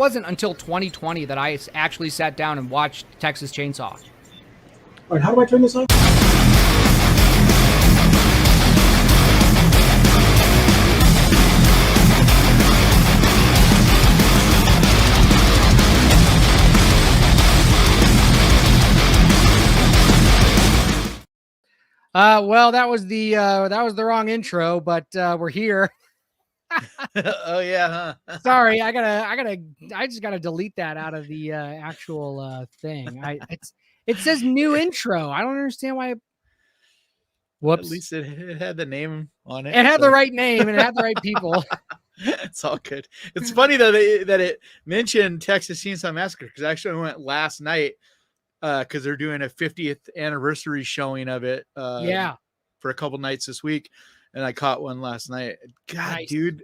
wasn't until 2020 that I actually sat down and watched Texas Chainsaw. All right, how do I turn this on? Well, that was the wrong intro, but we're here. Oh yeah, huh? Sorry, I just gotta delete that out of the actual thing. It says new intro. I don't understand why. Whoops. At least it had the name on it. It had the right name and it had the right people. It's all good. It's funny though that it mentioned Texas Chainsaw Massacre, because actually I went last night because they're doing a 50th anniversary showing of it. For a couple nights this week, and I caught one last night. God, nice. Dude,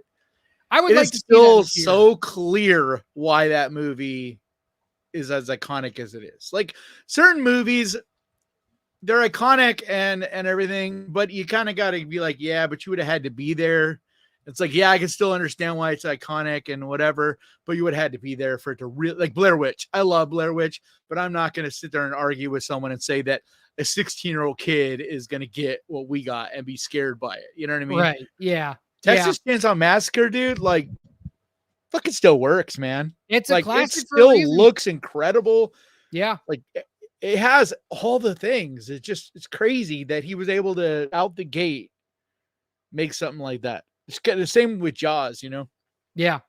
I would like to still so clear why that movie is as iconic as it is. Like certain movies, they're iconic and everything, but you kind of got to be like, yeah, but you would have had to be there. It's like, yeah, I can still understand why it's iconic and whatever, but you would have had to be there for it to really, like Blair Witch. I love Blair Witch, but I'm not going to sit there and argue with someone and say that a 16-year-old kid is going to get what we got and be scared by it. You know what I mean? Right. Yeah. Texas Chainsaw Massacre, dude, like fucking still works, man. It's like, a classic. It still looks incredible. Yeah. Like it has all the things. It's crazy that he was able to out the gate make something like that. It's the same with Jaws, you know? Yeah.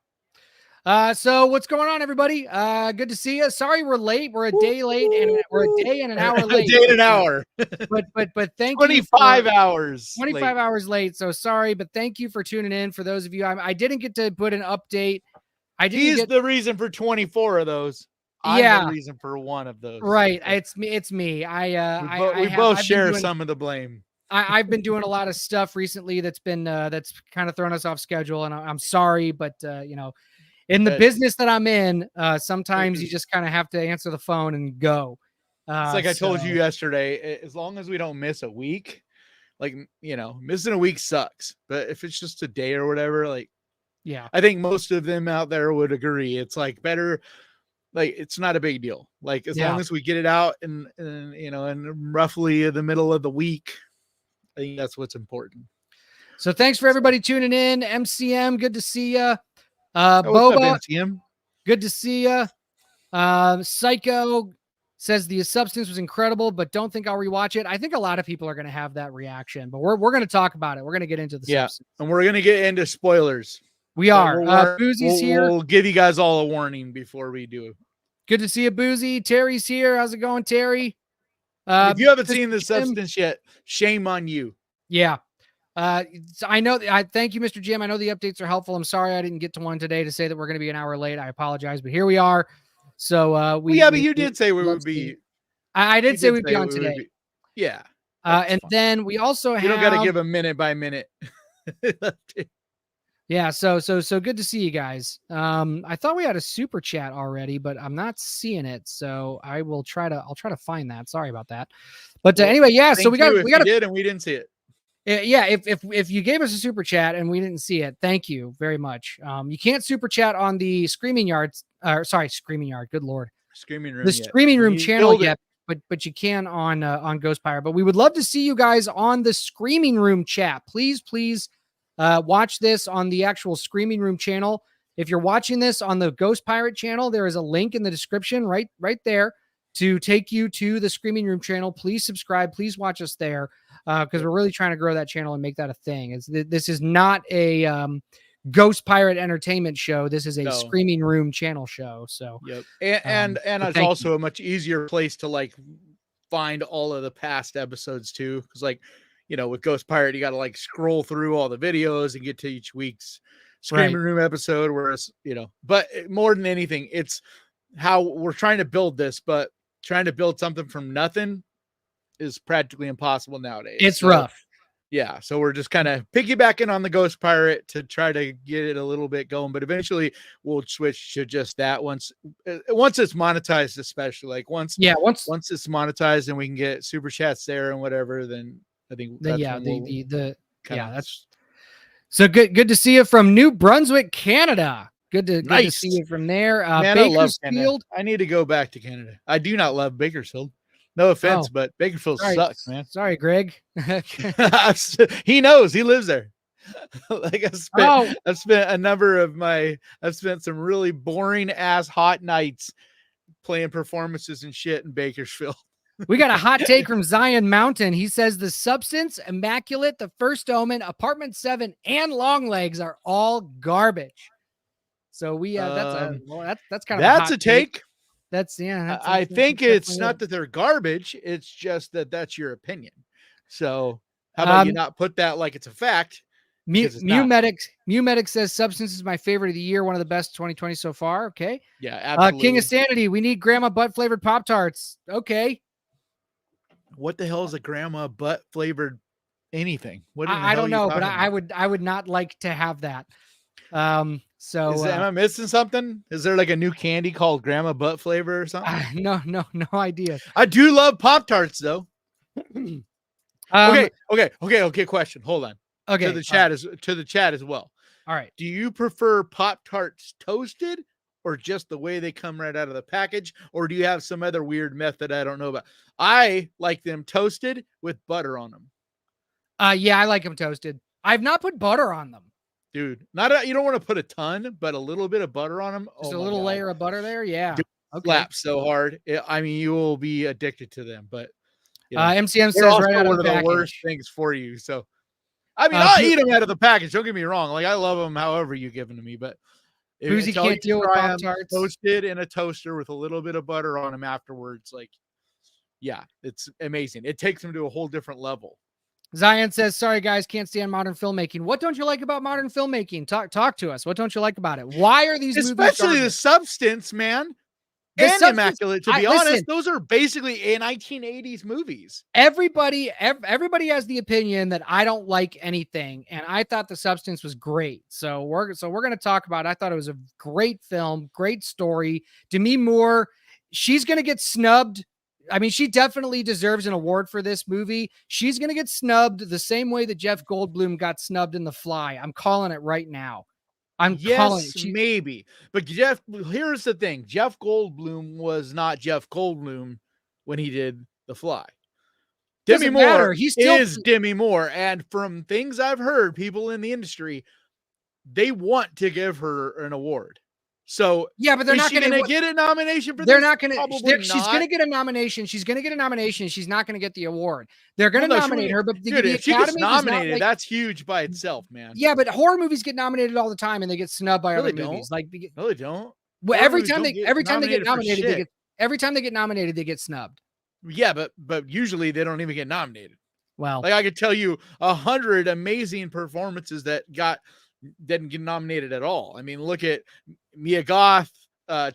So what's going on, everybody? Good to see you. Sorry we're late. We're a day late, and we're a day and an hour late. A day and an hour. but thank 25 you. 25 hours. 25 late. Hours late. So sorry, but thank you for tuning in. For those of you, I didn't get to put an update. He's the reason for 24 of those. I'm the reason for one of those. Right. It's me. We both share some of the blame. I've been doing a lot of stuff recently that's been that's kind of thrown us off schedule, and I'm sorry, but you know, in the business that I'm in, sometimes you just kind of have to answer the phone and go. It's like I told you yesterday, as long as we don't miss a week, like, you know, missing a week sucks, but if it's just a day or whatever, like, yeah, I think most of them out there would agree. It's like better, like, it's not a big deal. Like, as long as we get it out and you know, in roughly the middle of the week, I think that's what's important. So thanks for everybody tuning in. MCM, good to see you. Boba, good to see you. Psycho says the substance was incredible, but don't think I'll rewatch it. I think a lot of people are going to have that reaction, but we're going to talk about it. We're going to get into the substance. And we're going to get into spoilers. We are. Boozy's here. We'll give you guys all a warning before we do. Good to see you, Boozy. Terry's here. How's it going, Terry? If you haven't seen the substance yet, shame on you. Yeah. I know. I thank you, Mr. Jim. I know the updates are helpful. I'm sorry I didn't get to one today to say that we're going to be an hour late. I apologize, but here we are. So but you did say we would be. I did say we'd be on today. Yeah. And then we also have. You don't got to give a minute by minute. Yeah. So good to see you guys. I thought we had a super chat already, but I'm not seeing it. So I'll try to find that. Sorry about that. But anyway, yeah. So we got did and we didn't see it. Yeah, if you gave us a super chat and we didn't see it, thank you very much. You can't super chat on the Screaming Yard. Good Lord, Screaming Room. The Screaming Room channel yet, but you can on Ghost Pirate. But we would love to see you guys on the Screaming Room chat. Please, watch this on the actual Screaming Room channel. If you're watching this on the Ghost Pirate channel, there is a link in the description right there to take you to the Screaming Room channel. Please subscribe. Please watch us there. Because we're really trying to grow that channel and make that a thing. This is not a Ghost Pirate entertainment show. This is a Screaming Room channel show. So, and it's also a much easier place to like find all of the past episodes too. Because like, you know, with Ghost Pirate, you got to like scroll through all the videos and get to each week's Screaming Room episode. Whereas, you know, but more than anything, it's how we're trying to build this, but trying to build something from nothing is practically impossible nowadays. It's rough. Yeah. So we're just kind of piggybacking on the Ghost Pirate to try to get it a little bit going, but eventually we'll switch to just that once it's monetized, especially like once it's monetized and we can get super chats there and whatever, then I think that's so good to see you from New Brunswick, Canada. Good to Nice. see you from there. Man, I love Canada. Bakersfield. I need to go back to Canada. I do not love Bakersfield. No offense, Oh, but Bakersfield sorry, sucks, man. Sorry, Greg. He knows. He lives there. Like Oh, I've spent some really boring ass hot nights playing performances and shit in Bakersfield. we got a hot take from Zion Mountain. He says The Substance, Immaculate, The First Omen, Apartment 7, and Longlegs are all garbage. So we that's kind of that's a take. That's I think it's not that they're garbage. It's just that's your opinion. So how about you not put that like it's a fact? Mew Medic says Substance is my favorite of the year, one of the best 2020 so far. Okay. Yeah, absolutely. King of Sanity, we need grandma butt flavored Pop-Tarts. Okay. What the hell is a grandma butt flavored anything? What I don't know, but I would not like to have that. Am I missing something? Is there like a new candy called grandma butt flavor or something? No idea. I do love Pop-Tarts though. Okay. Question. Hold on. Okay. To the chat as well. All right. Do you prefer Pop-Tarts toasted or just the way they come right out of the package? Or do you have some other weird method I don't know about? I like them toasted with butter on them. Yeah, I like them toasted. I've not put butter on them. Dude, you don't want to put a ton, but a little bit of butter on them. Just a little layer of butter there. Yeah. Dude, slap so hard. I mean, you will be addicted to them, but MCM says also right out one of the worst things for you. So, I mean, I'll eat them out of the package. Don't get me wrong. Like I love them however you give them to me, but Boozy can't deal with Pop-Tarts. Toasted in a toaster with a little bit of butter on them afterwards. Like, yeah, it's amazing. It takes them to a whole different level. Zion says, sorry, guys, can't stand modern filmmaking. What don't you like about modern filmmaking? Talk to us. What don't you like about it? Why are these movies especially the Substance, man? And Immaculate, to be honest, those are basically 1980s movies. Everybody has the opinion that I don't like anything, and I thought The Substance was great. So we're going to talk about it. I thought it was a great film, great story. Demi Moore, she's going to get snubbed. I mean, she definitely deserves an award for this movie. She's going to get snubbed the same way that Jeff Goldblum got snubbed in The Fly. I'm calling it right now. Maybe. But here's the thing. Jeff Goldblum was not Jeff Goldblum when he did The Fly. Demi Moore is Demi Moore. And from things I've heard, people in the industry, they want to give her an award. So yeah, but they're not going to get a nomination for this. They're not going to. She's going to get a nomination. She's going to get a nomination. She's not going to get the award. They're going to nominate her, but if she gets nominated, that's huge by itself, man. Yeah, but horror movies get nominated all the time, and they get snubbed by other movies. No, they don't. Well, every time they get nominated, they get snubbed. Yeah, but usually they don't even get nominated. Well, like I could tell you 100 amazing performances that didn't get nominated at all. I mean, look at Mia Goth,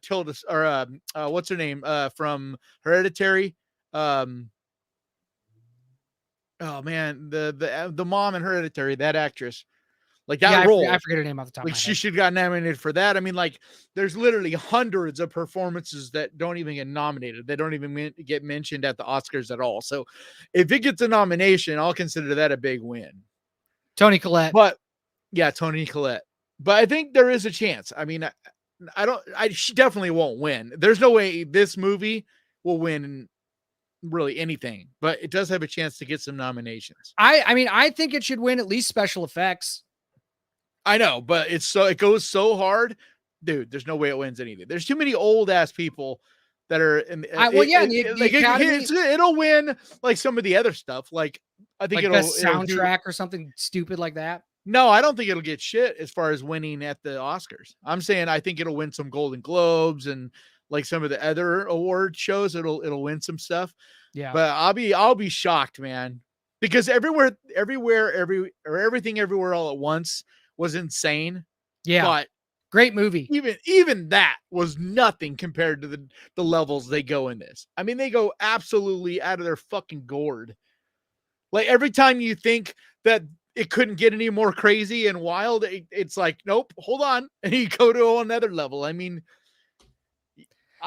Tilda, or what's her name from Hereditary? Oh man, the mom in Hereditary, that actress, like that role. I forget her name off the top. Like she should got nominated for that. I mean, like there's literally hundreds of performances that don't even get nominated. They don't even get mentioned at the Oscars at all. So if it gets a nomination, I'll consider that a big win. Toni Collette, yeah, Toni Collette. But I think there is a chance. I mean, she definitely won't win. There's no way this movie will win really anything, but it does have a chance to get some nominations. I mean, I think it should win at least special effects. I know, but it goes so hard. Dude, there's no way it wins anything. There's too many old ass people that are in it'll win like some of the other stuff. Like I think it'll soundtrack or something stupid like that. No, I don't think it'll get shit as far as winning at the Oscars. I'm saying I think it'll win some Golden Globes and like some of the other award shows. It'll win some stuff. Yeah. But I'll be shocked, man. Because everything everywhere all at once was insane. Yeah. But great movie. Even that was nothing compared to the levels they go in this. I mean, they go absolutely out of their fucking gourd. Like every time you think that it couldn't get any more crazy and wild, it's like, nope, hold on. And you go to another level. I mean,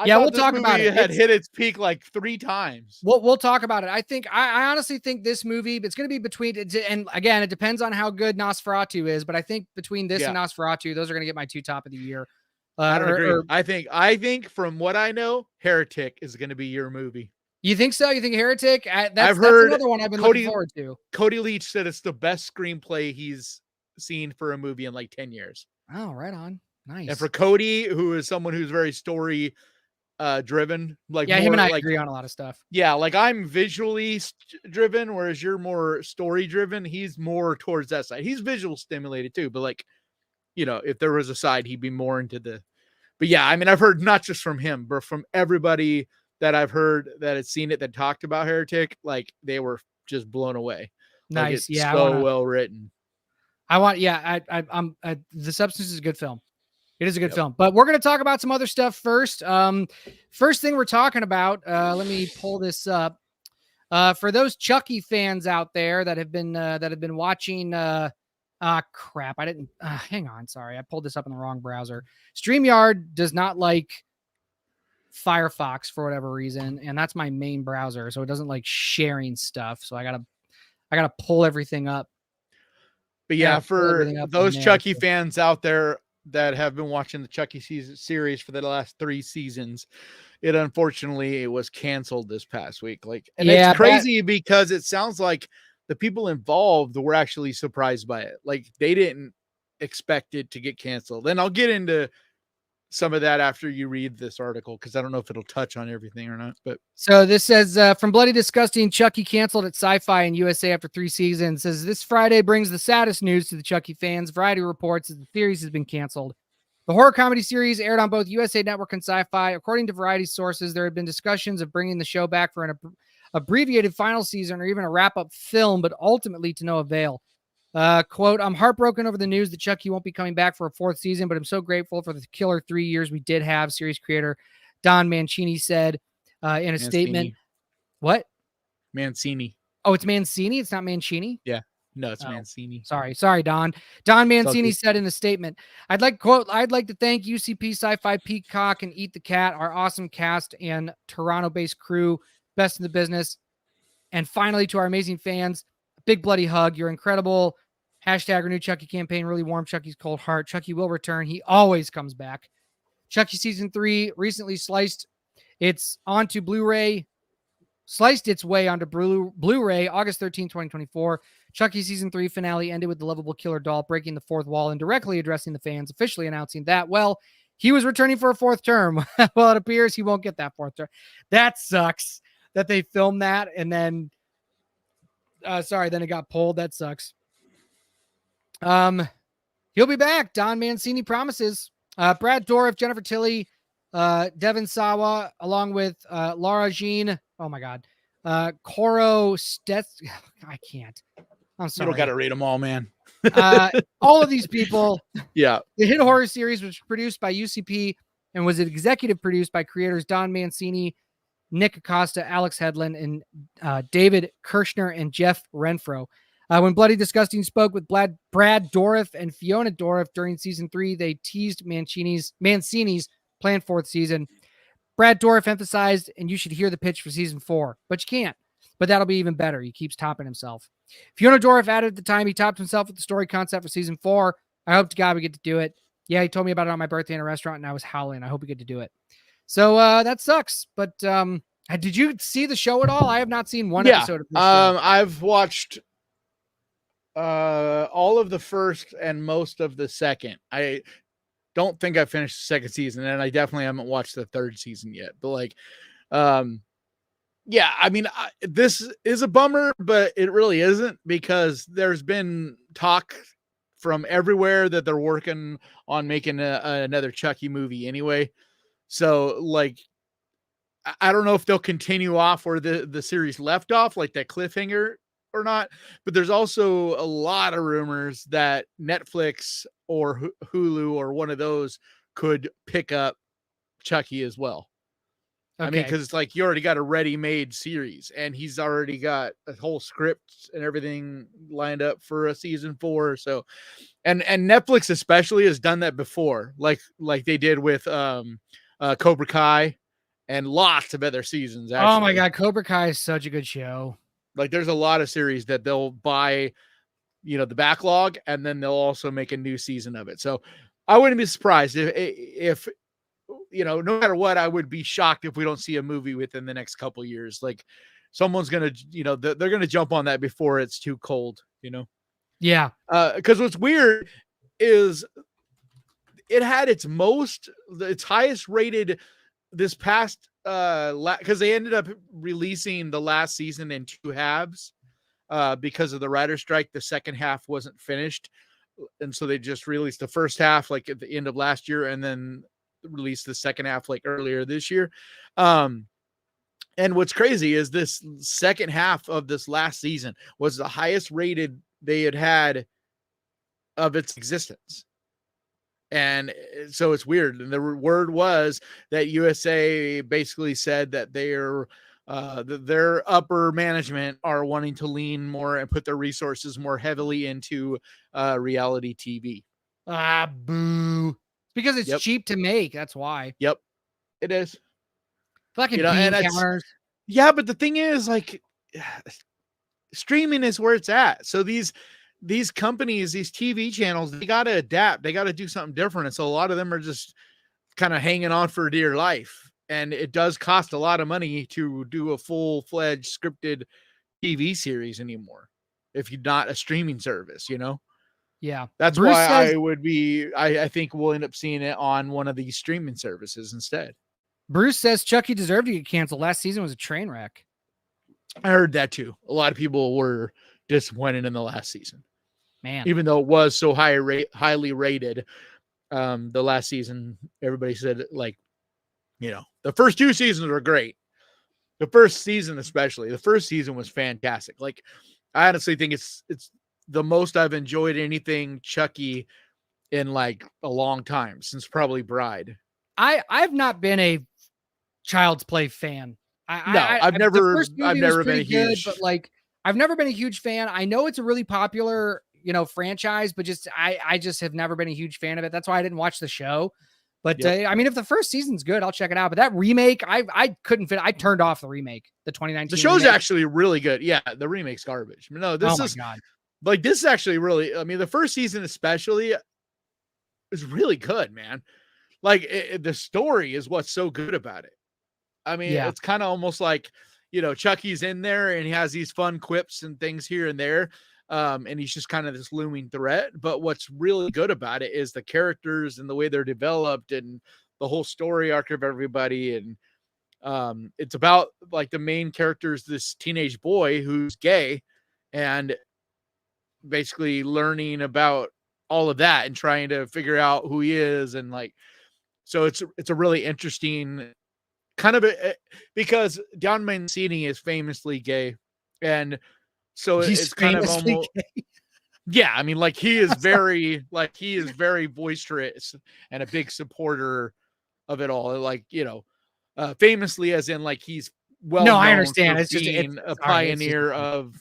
we'll talk about it. It had hit its peak like 3 times. We'll talk about it. I honestly think this movie, it's going to be between, and again, it depends on how good Nosferatu is, but I think between this and Nosferatu, those are going to get my 2 top of the year. I don't agree. I think from what I know, Heretic is going to be your movie. You think so? You think Heretic? That's heard another one I've been looking forward to. Cody Leach said it's the best screenplay he's seen for a movie in like 10 years. Oh, right on. Nice. And for Cody, who is someone who's very story driven, like him and I agree on a lot of stuff. Yeah, like I'm visually driven, whereas you're more story driven. He's more towards that side. He's visual stimulated too, but like, if there was a side, he'd be more into the. But yeah, I mean, I've heard not just from him, but from everybody that I've heard that had seen it that talked about Heretic, like they were just blown away. Nice, like, so well written. The Substance is a good film. It is a good film, but we're going to talk about some other stuff first. First thing we're talking about, let me pull this up. For those Chucky fans out there that have been watching, crap, I didn't, hang on. Sorry. I pulled this up in the wrong browser. StreamYard does not like Firefox for whatever reason. And that's my main browser. So it doesn't like sharing stuff. So I gotta pull everything up. But yeah, for those Chucky fans out there that have been watching the Chucky series for the last 3 seasons, it was canceled this past week. It's crazy because it sounds like the people involved were actually surprised by it. Like they didn't expect it to get canceled. And I'll get into some of that after you read this article, because I don't know if it'll touch on everything or not. But so this says from Bloody Disgusting, Chucky canceled at Sci-Fi and USA after 3 seasons. Says this Friday brings the saddest news to the Chucky fans. Variety reports that the series has been canceled. The horror comedy series aired on both USA Network and Sci-Fi. According to Variety sources, there had been discussions of bringing the show back for an abbreviated final season or even a wrap-up film, but ultimately to no avail. Quote, I'm heartbroken over the news that Chucky won't be coming back for a 4th season, but I'm so grateful for the killer 3 years we did have, series creator Don Mancini said in a statement. What? Mancini. Oh, it's Mancini? It's not Mancini? Yeah. No, it's Mancini. Sorry, Don. Don Mancini said in a statement, I'd like to thank UCP, Sci-Fi, Peacock, and Eat the Cat, our awesome cast and Toronto-based crew, best in the business. And finally, to our amazing fans, a big bloody hug. You're incredible. Hashtag Renew Chucky campaign really warmed Chucky's cold heart. Chucky will return. He always comes back. Chucky season 3 recently sliced its way onto Blu-ray August 13, 2024. Chucky season 3 finale ended with the lovable killer doll breaking the 4th wall and directly addressing the fans, officially announcing that, well, he was returning for a 4th term. Well, it appears he won't get that 4th term. That sucks that they filmed that and then then it got pulled. That sucks. He'll be back. Don Mancini promises. Brad Dourif, Jennifer Tilly, Devin Sawa, along with Laura Jean. Oh my God. Coro Stets. I can't. I'm sorry. You don't got to read them all, man. All of these people. Yeah. The hit horror series was produced by UCP and was executive produced by creators Don Mancini, Nick Acosta, Alex Hedlund, and David Kirshner and Jeff Renfro. When Bloody Disgusting spoke with Brad Dourif and Fiona Dourif during season 3, they teased Mancini's planned 4th season. Brad Dourif emphasized, and you should hear the pitch for season 4, but you can't. But that'll be even better. He keeps topping himself. Fiona Dourif added at the time he topped himself with the story concept for season 4. I hope to God we get to do it. Yeah, he told me about it on my birthday in a restaurant, and I was howling. I hope we get to do it. So that sucks. But did you see the show at all? I have not seen one episode of this show. I've watched all of the first and most of the second. I don't think I finished the 2nd season, and I definitely haven't watched the 3rd season yet. But yeah, I mean, this is a bummer, but it really isn't, because there's been talk from everywhere that they're working on making another Chucky movie anyway. So I don't know if they'll continue off where the series left off, like that cliffhanger or not, but there's also a lot of rumors that Netflix or Hulu or one of those could pick up Chucky as well. Okay. I mean, because it's you already got a ready-made series, and he's already got a whole script and everything lined up for a season 4. So, and Netflix especially has done that before, like they did with Cobra Kai and lots of other seasons. Actually. Oh my God, Cobra Kai is such a good show. There's a lot of series that they'll buy, the backlog, and then they'll also make a new season of it. So I wouldn't be surprised if you know, no matter what, I would be shocked if we don't see a movie within the next couple years. Like someone's gonna, you know, they're gonna jump on that before it's too cold. You know. Yeah. Because what's weird is it had its highest rated this past because they ended up releasing the last season in 2 halves because of the writer's strike. The second half wasn't finished, and so they just released the first half like at the end of last year, and then released the second half like earlier this year. And what's crazy is this second half of this last season was the highest rated they had of its existence. And so it's weird. And the word was that USA basically said that their upper management are wanting to lean more and put their resources more heavily into reality TV. Ah, boo. Because it's cheap to make. That's why. Yep, it is. Fucking bean counters. Yeah, but the thing is, like, streaming is where it's at. So these companies, these TV channels, they got to adapt. They got to do something different. And so a lot of them are just kind of hanging on for dear life. And it does cost a lot of money to do a full-fledged scripted TV series anymore if you're not a streaming service, you know? Yeah. That's Bruce why I think we'll end up seeing it on one of these streaming services instead. Bruce says Chucky deserved to get canceled. Last season was a train wreck. I heard that too. A lot of people were disappointed in the last season. Man. Even though it was so highly rated, the last season, everybody said, like, you know, the first 2 seasons were great. The first season, especially, the first season was fantastic. Like, I honestly think it's the most I've enjoyed anything Chucky in like a long time, since probably Bride. I've not been a Child's Play fan. I've never been a huge, but like I've never been a huge fan. I know it's a really popular, you know, franchise, but just I just have never been a huge fan of it. That's why I didn't watch the show. But I mean, if the first season's good, I'll check it out. But that remake, I couldn't fit. I turned off the remake, the 2019. The show's remake. Actually really good. Yeah, the remake's garbage. No, this is God. Like, this is actually really, I mean, the first season especially is really good, man. Like, the story is what's so good about it. I mean, it's kind of almost like, you know, Chucky's in there and he has these fun quips and things here and there. And he's just kind of this looming threat. But what's really good about it is the characters and the way they're developed and the whole story arc of everybody. And it's about, like, the main character's this teenage boy who's gay and basically learning about all of that and trying to figure out who he is. And like, so it's a really interesting kind of because Don Mancini is famously gay. And so it's kind of almost, gay. Yeah. I mean, like, he is very boisterous and a big supporter of it all. Like, you know, famously as in like, he's I understand. It's just a pioneer of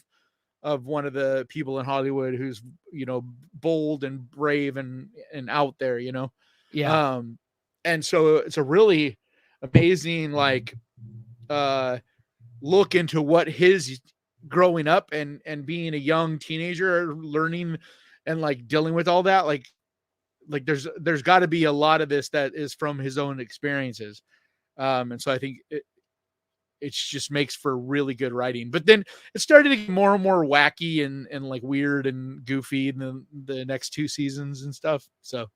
one of the people in Hollywood who's, you know, bold and brave and out there, you know? Yeah. And so it's a really amazing, like, look into what his growing up and being a young teenager, learning and like dealing with all that. Like there's got to be a lot of this that is from his own experiences. And so I think it just makes for really good writing. But then it started to get more and more wacky and like weird and goofy in the next 2 seasons and stuff. So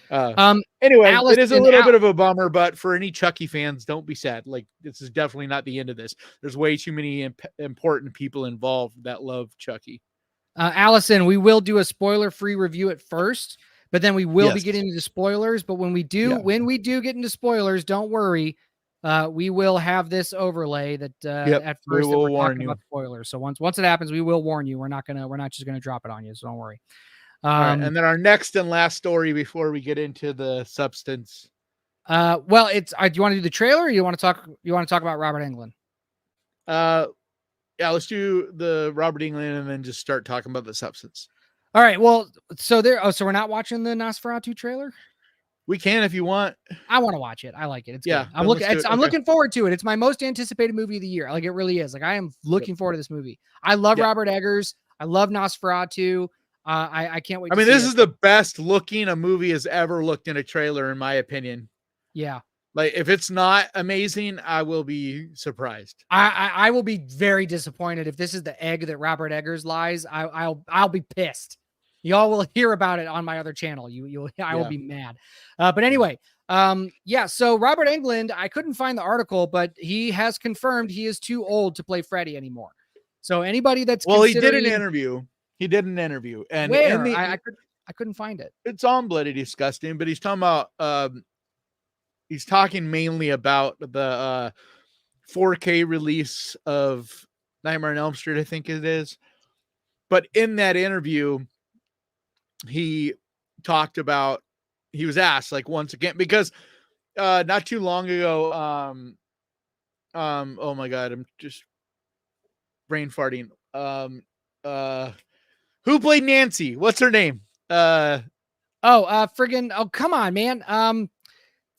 anyway, Allison, it is a little bit of a bummer, but for any Chucky fans, don't be sad. Like, this is definitely not the end of this. There's way too many important people involved that love Chucky. Allison, we will do a spoiler-free review at first, but then we will be getting into spoilers. But when we do get into spoilers, don't worry. We will have this overlay that at first we're talking about spoilers. So once it happens, we will warn you. We're not just gonna drop it on you. So don't worry. Right, and then our next and last story before we get into the substance. Well, it's do you want to do the trailer or you want to talk about Robert Englund? Yeah, let's do the Robert Englund and then just start talking about the substance. All right. Well, so we're not watching the Nosferatu trailer? We can if you want. I want to watch it. I like it. It's good. I'm looking forward to it. It's my most anticipated movie of the year. Like, it really is. Like, I am looking forward to this movie. I love Robert Eggers. I love Nosferatu. I can't wait. I to mean, see this it. is the best looking a movie has ever looked in a trailer, in my opinion. Yeah. Like, if it's not amazing, I will be surprised. I will be very disappointed if this is the egg that Robert Eggers lies. I'll be pissed. Y'all will hear about it on my other channel. I will be mad. But anyway, yeah. So Robert Englund, I couldn't find the article, but he has confirmed he is too old to play Freddy anymore. So anybody that's he did an interview. He did an interview, and where I couldn't find it. It's on Bloody Disgusting, but he's talking about he's talking mainly about the 4K release of Nightmare on Elm Street, I think it is. But in that interview, he talked about, he was asked, like, once again, because not too long ago, oh my God, I'm just brain farting. Who played Nancy? What's her name? Friggin', oh, come on, man.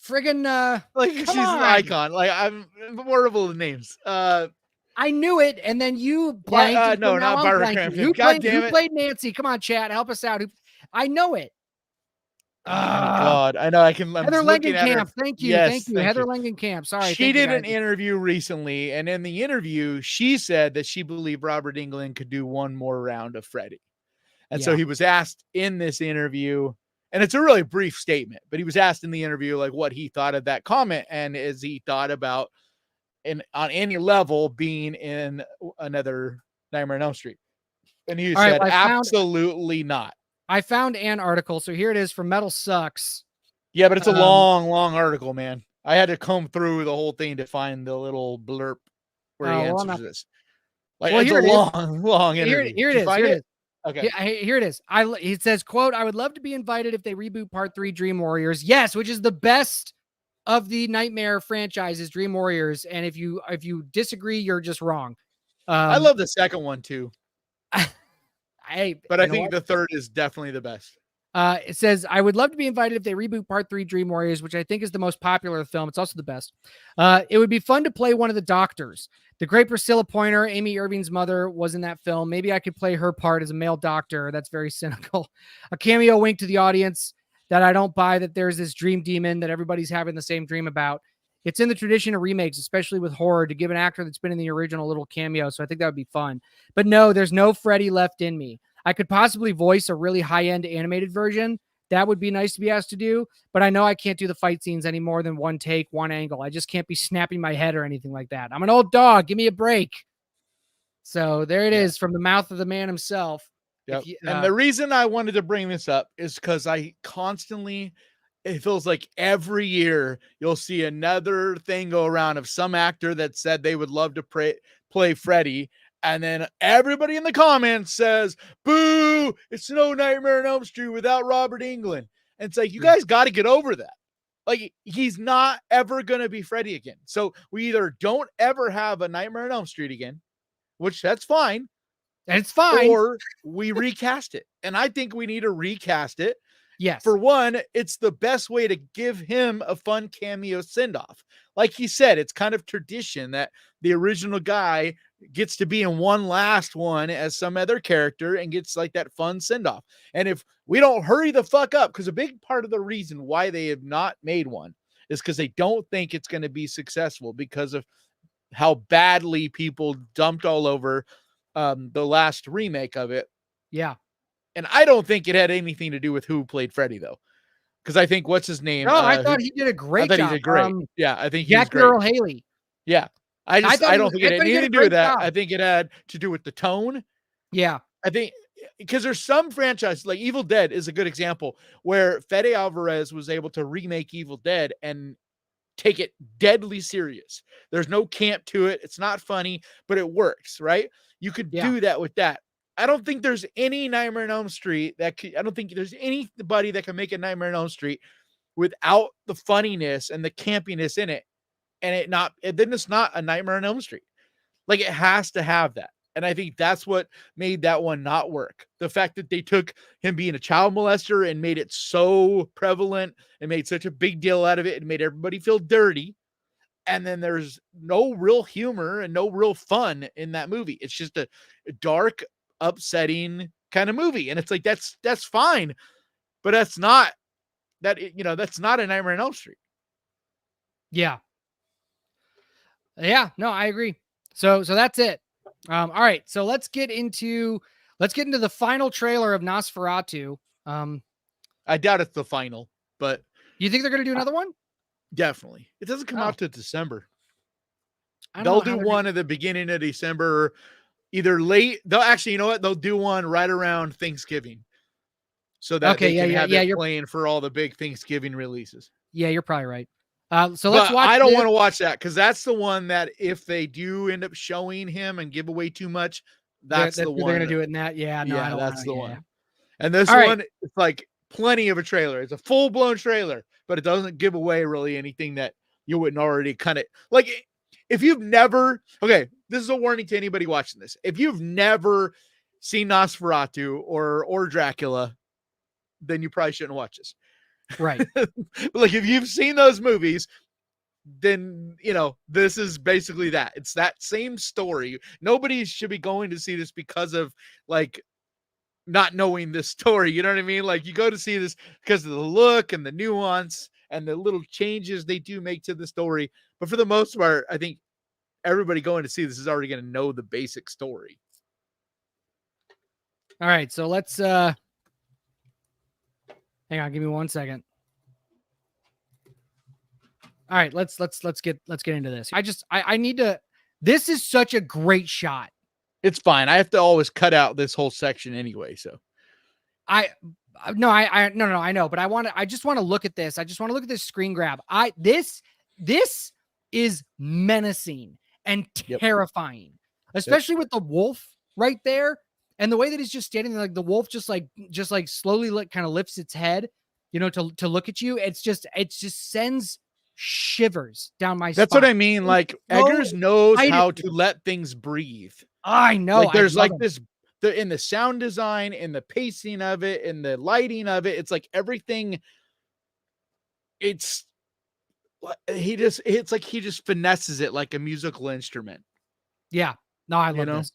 Like, she's an icon. Like, I'm horrible with names. I knew it, and then you blanked. No, not Barbara Crampton. Who played Nancy? Come on, chat, help us out. I know it. Oh God, I know. I'm Heather Langenkamp. Thank you, yes, thank you, Heather Langenkamp. Sorry, she did an interview recently, and in the interview, she said that she believed Robert Englund could do one more round of Freddy, and so he was asked in this interview, and it's a really brief statement, but he was asked in the interview like what he thought of that comment, and as he thought about, on any level, being in another Nightmare on Elm Street, and he said absolutely not. I found an article, so here it is from Metal Sucks. Yeah, but it's a long article, man. I had to comb through the whole thing to find the little blurb where he answers this. Like, it's a long interview. Here it is. Okay. Yeah, here it is. It says, quote, "I would love to be invited if they reboot Part 3 Dream Warriors." Yes, which is the best of the Nightmare franchises, Dream Warriors. And if you disagree, you're just wrong. I love the second one too. But I think the third is definitely the best. It says, "I would love to be invited if they reboot Part 3 Dream Warriors," which I think is the most popular film. It's also the best. "It would be fun to play one of the doctors. The great Priscilla Pointer, Amy Irving's mother, was in that film. Maybe I could play her part as a male doctor." That's very cynical. "A cameo wink to the audience that I don't buy that there's this dream demon that everybody's having the same dream about. It's in the tradition of remakes, especially with horror, to give an actor that's been in the original a little cameo. So I think that would be fun. But no, there's no Freddy left in me. I could possibly voice a really high-end animated version. That would be nice to be asked to do. But I know I can't do the fight scenes any more than one take, one angle. I just can't be snapping my head or anything like that. I'm an old dog. Give me a break." So there it is from the mouth of the man himself. Yep. And the reason I wanted to bring this up is because it feels like every year you'll see another thing go around of some actor that said they would love to play Freddy. And then everybody in the comments says, "Boo, it's no Nightmare on Elm Street without Robert Englund." And it's like, you guys got to get over that. Like, he's not ever going to be Freddy again. So we either don't ever have a Nightmare on Elm Street again, which that's fine. It's fine. Or we recast it. And I think we need to recast it. Yes. For one, it's the best way to give him a fun cameo send-off. Like he said, it's kind of tradition that the original guy gets to be in one last one as some other character and gets like that fun send-off. And if we don't hurry the fuck up, because a big part of the reason why they have not made one is because they don't think it's going to be successful because of how badly people dumped all over the last remake of it. Yeah. And I don't think it had anything to do with who played Freddy, though. Because I think, what's his name? No, I thought he did a great job. He did great. Yeah, I think Jack Earl Haley. Yeah. I don't think it had anything to do with that. I think it had to do with the tone. Yeah. I think because there's some franchises, like Evil Dead is a good example, where Fede Alvarez was able to remake Evil Dead and take it deadly serious. There's no camp to it. It's not funny, but it works, right? You could do that with that. I don't think there's any Nightmare on Elm Street I don't think there's anybody that can make a Nightmare on Elm Street without the funniness and the campiness in it. And then it's not a Nightmare on Elm Street. Like, it has to have that. And I think that's what made that one not work. The fact that they took him being a child molester and made it so prevalent and made such a big deal out of it and made everybody feel dirty. And then there's no real humor and no real fun in that movie. It's just a dark, upsetting kind of movie. And it's like, that's fine, but that's not that's not a Nightmare on Elm Street. Yeah. Yeah, no, I agree. So that's it. All right. So let's get into the final trailer of Nosferatu. I doubt it's the final, but you think they're going to do another one? Definitely. It doesn't come out to December. They'll do one at the beginning of December, either late. They'll actually, you know what? They'll do one right around Thanksgiving, so that they can have it playing for all the big Thanksgiving releases. Yeah, you're probably right. So let's watch. I don't want to watch that because that's the one that if they do end up showing him and give away too much, that's the one they're going to do it in that. Yeah, no, yeah, that's the one. And this one, it's like plenty of a trailer. It's a full blown trailer, but it doesn't give away really anything that you wouldn't already kind of like. If you've never, okay, this is a warning to anybody watching this. If you've never seen Nosferatu or Dracula, then you probably shouldn't watch this. Right. Like if you've seen those movies, then this is basically that. It's that same story. Nobody should be going to see this because of like not knowing this story. You know what I mean? Like you go to see this because of the look and the nuance and the little changes they do make to the story. But for the most part, I think everybody going to see this is already going to know the basic story. All right, so let's hang on, give me 1 second. All right, let's get into this. I need to. This is such a great shot. It's fine. I have to always cut out this whole section anyway, so I know, but I just want to look at this. I just want to look at this screen grab. This is menacing and terrifying, especially with the wolf right there and the way that he's just standing there, like the wolf just slowly kind of lifts its head, to look at you. It just sends shivers down my spine. That's what I mean. Like Eggers knows how to let things breathe. I know. Like there's like this in the sound design, in the pacing of it, in the lighting of it. It's like everything. It's he just finesses it like a musical instrument. Yeah. No, I love this.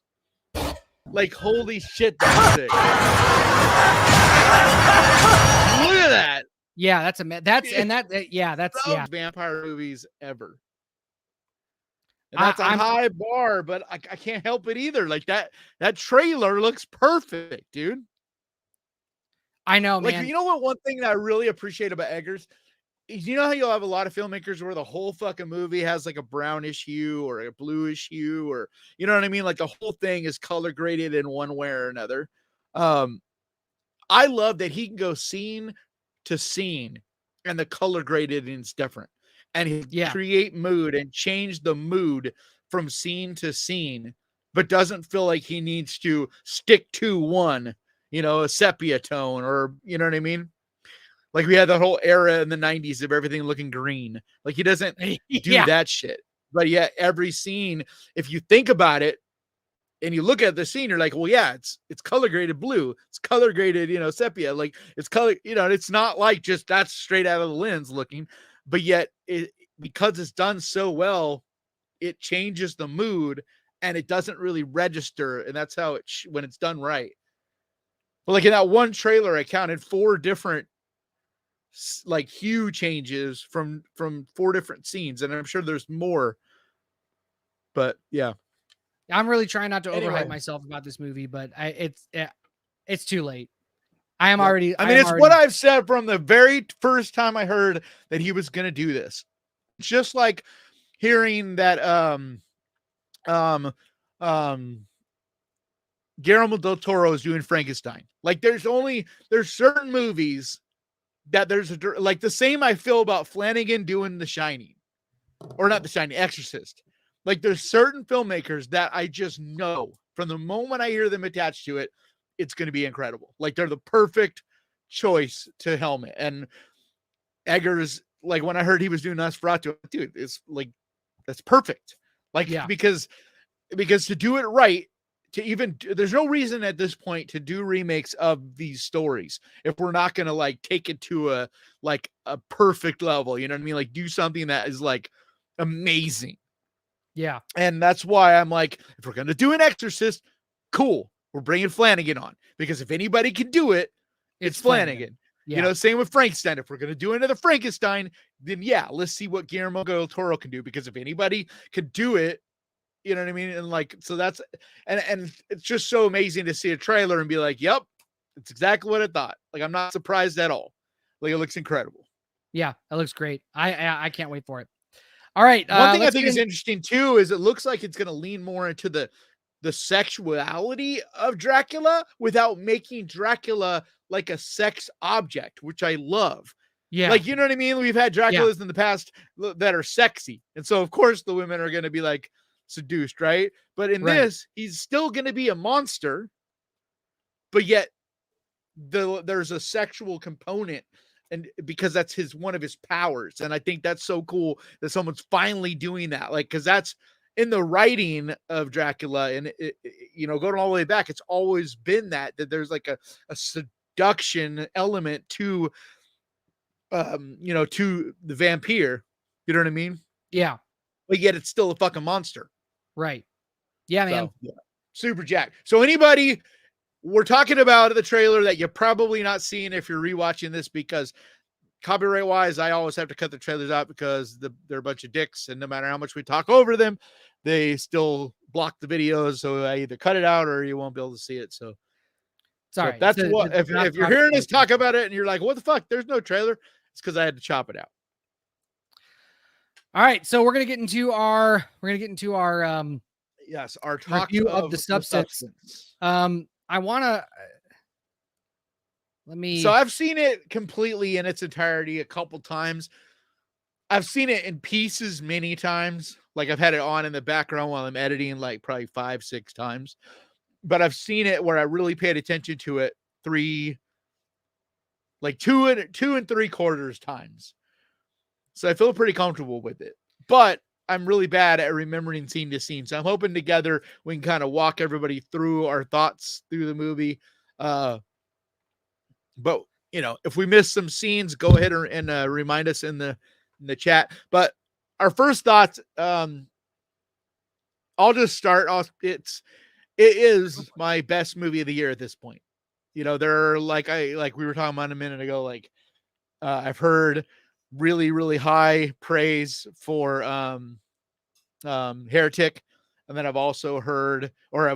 Like holy shit, that's sick. Look at that. Yeah, that's vampire movies ever. And that's a high bar, but I can't help it either. Like that trailer looks perfect, dude. I know, like, man. You know what? One thing that I really appreciate about Eggers is, you know how you'll have a lot of filmmakers where the whole fucking movie has like a brownish hue or a bluish hue, or you know what I mean? Like the whole thing is color graded in one way or another. I love that he can go scene to scene and the color graded is different. And he create mood and change the mood from scene to scene, but doesn't feel like he needs to stick to one, a sepia tone, or you know what I mean? Like we had that whole era in the 90s of everything looking green. Like he doesn't do that shit. But yet every scene, if you think about it and you look at the scene, you're like, well, yeah, it's color graded blue. It's color graded, sepia. Like it's color, it's not like just that's straight out of the lens looking. But yet, because it's done so well, it changes the mood and it doesn't really register. And that's how when it's done right. But like in that one trailer, I counted 4 different like hue changes from 4 different scenes. And I'm sure there's more. But yeah. I'm really trying not to overhype myself about this movie, but it's too late. It's what I've said from the very first time I heard that he was going to do this. It's just like hearing that Guillermo del Toro is doing Frankenstein. Like there's certain movies that there's like the same I feel about Flanagan doing The Shining, or not The Shining, Exorcist. Like there's certain filmmakers that I just know from the moment I hear them attached to it, it's going to be incredible. Like they're the perfect choice to helmet. And Eggers, like when I heard he was doing Nosferatu, dude, it's like, that's perfect. Like, because to do it right, there's no reason at this point to do remakes of these stories if we're not going to like take it to a perfect level. You know what I mean? Like do something that is like amazing. Yeah. And that's why I'm like, if we're going to do an Exorcist, cool. we're bringing Flanagan on, because if anybody can do it, it's Flanagan. Yeah. You know, same with Frankenstein. If we're going to do another Frankenstein, then yeah, let's see what Guillermo del Toro can do, because if anybody could do it, you know what I mean? And like, so that's, and it's just so amazing to see a trailer and be like, yep, it's exactly what I thought. Like, I'm not surprised at all. Like, it looks incredible. Yeah, that looks great. I can't wait for it. All right. One thing I think is interesting too is it looks like it's going to lean more into the sexuality of Dracula without making Dracula like a sex object, which I love. Yeah. Like, you know what I mean? We've had Draculas in the past that are sexy. And so of course the women are going to be like seduced, right? But in this, he's still going to be a monster, but yet there's a sexual component, and because that's one of his powers. And I think that's so cool that someone's finally doing that. Like, cause that's in the writing of Dracula, and you know, going all the way back, it's always been that there's like a seduction element to, you know, to the vampire, you know what I mean? Yeah. But yet it's still a fucking monster. Right. Yeah, man. So, yeah. Super jacked. So anybody, we're talking about the trailer that you're probably not seeing if you're rewatching this, because copyright wise, I always have to cut the trailers out because they're a bunch of dicks, and no matter how much we talk over them, they still block the videos. So I either cut it out or you won't be able to see it. So sorry. That's what, if you're hearing us talk about it and you're like, what the fuck? There's no trailer. It's because I had to chop it out. All right. So we're going to get into our, yes, our talk review of the substance. I want to, So I've seen it completely in its entirety a couple times. I've seen it in pieces many times. Like, I've had it on in the background while I'm editing, like probably 5-6 times. But I've seen it where I really paid attention to it 2 and 3/4 times. So I feel pretty comfortable with it. But I'm really bad at remembering scene to scene. So I'm hoping together we can kind of walk everybody through our thoughts through the movie. But, you know, if we miss some scenes, go ahead and remind us in the chat. But our first thoughts, I'll just start off. It is my best movie of the year at this point. You know, there are like we were talking about a minute ago, like I've heard really, really high praise for Heretic. And then I've also heard, or I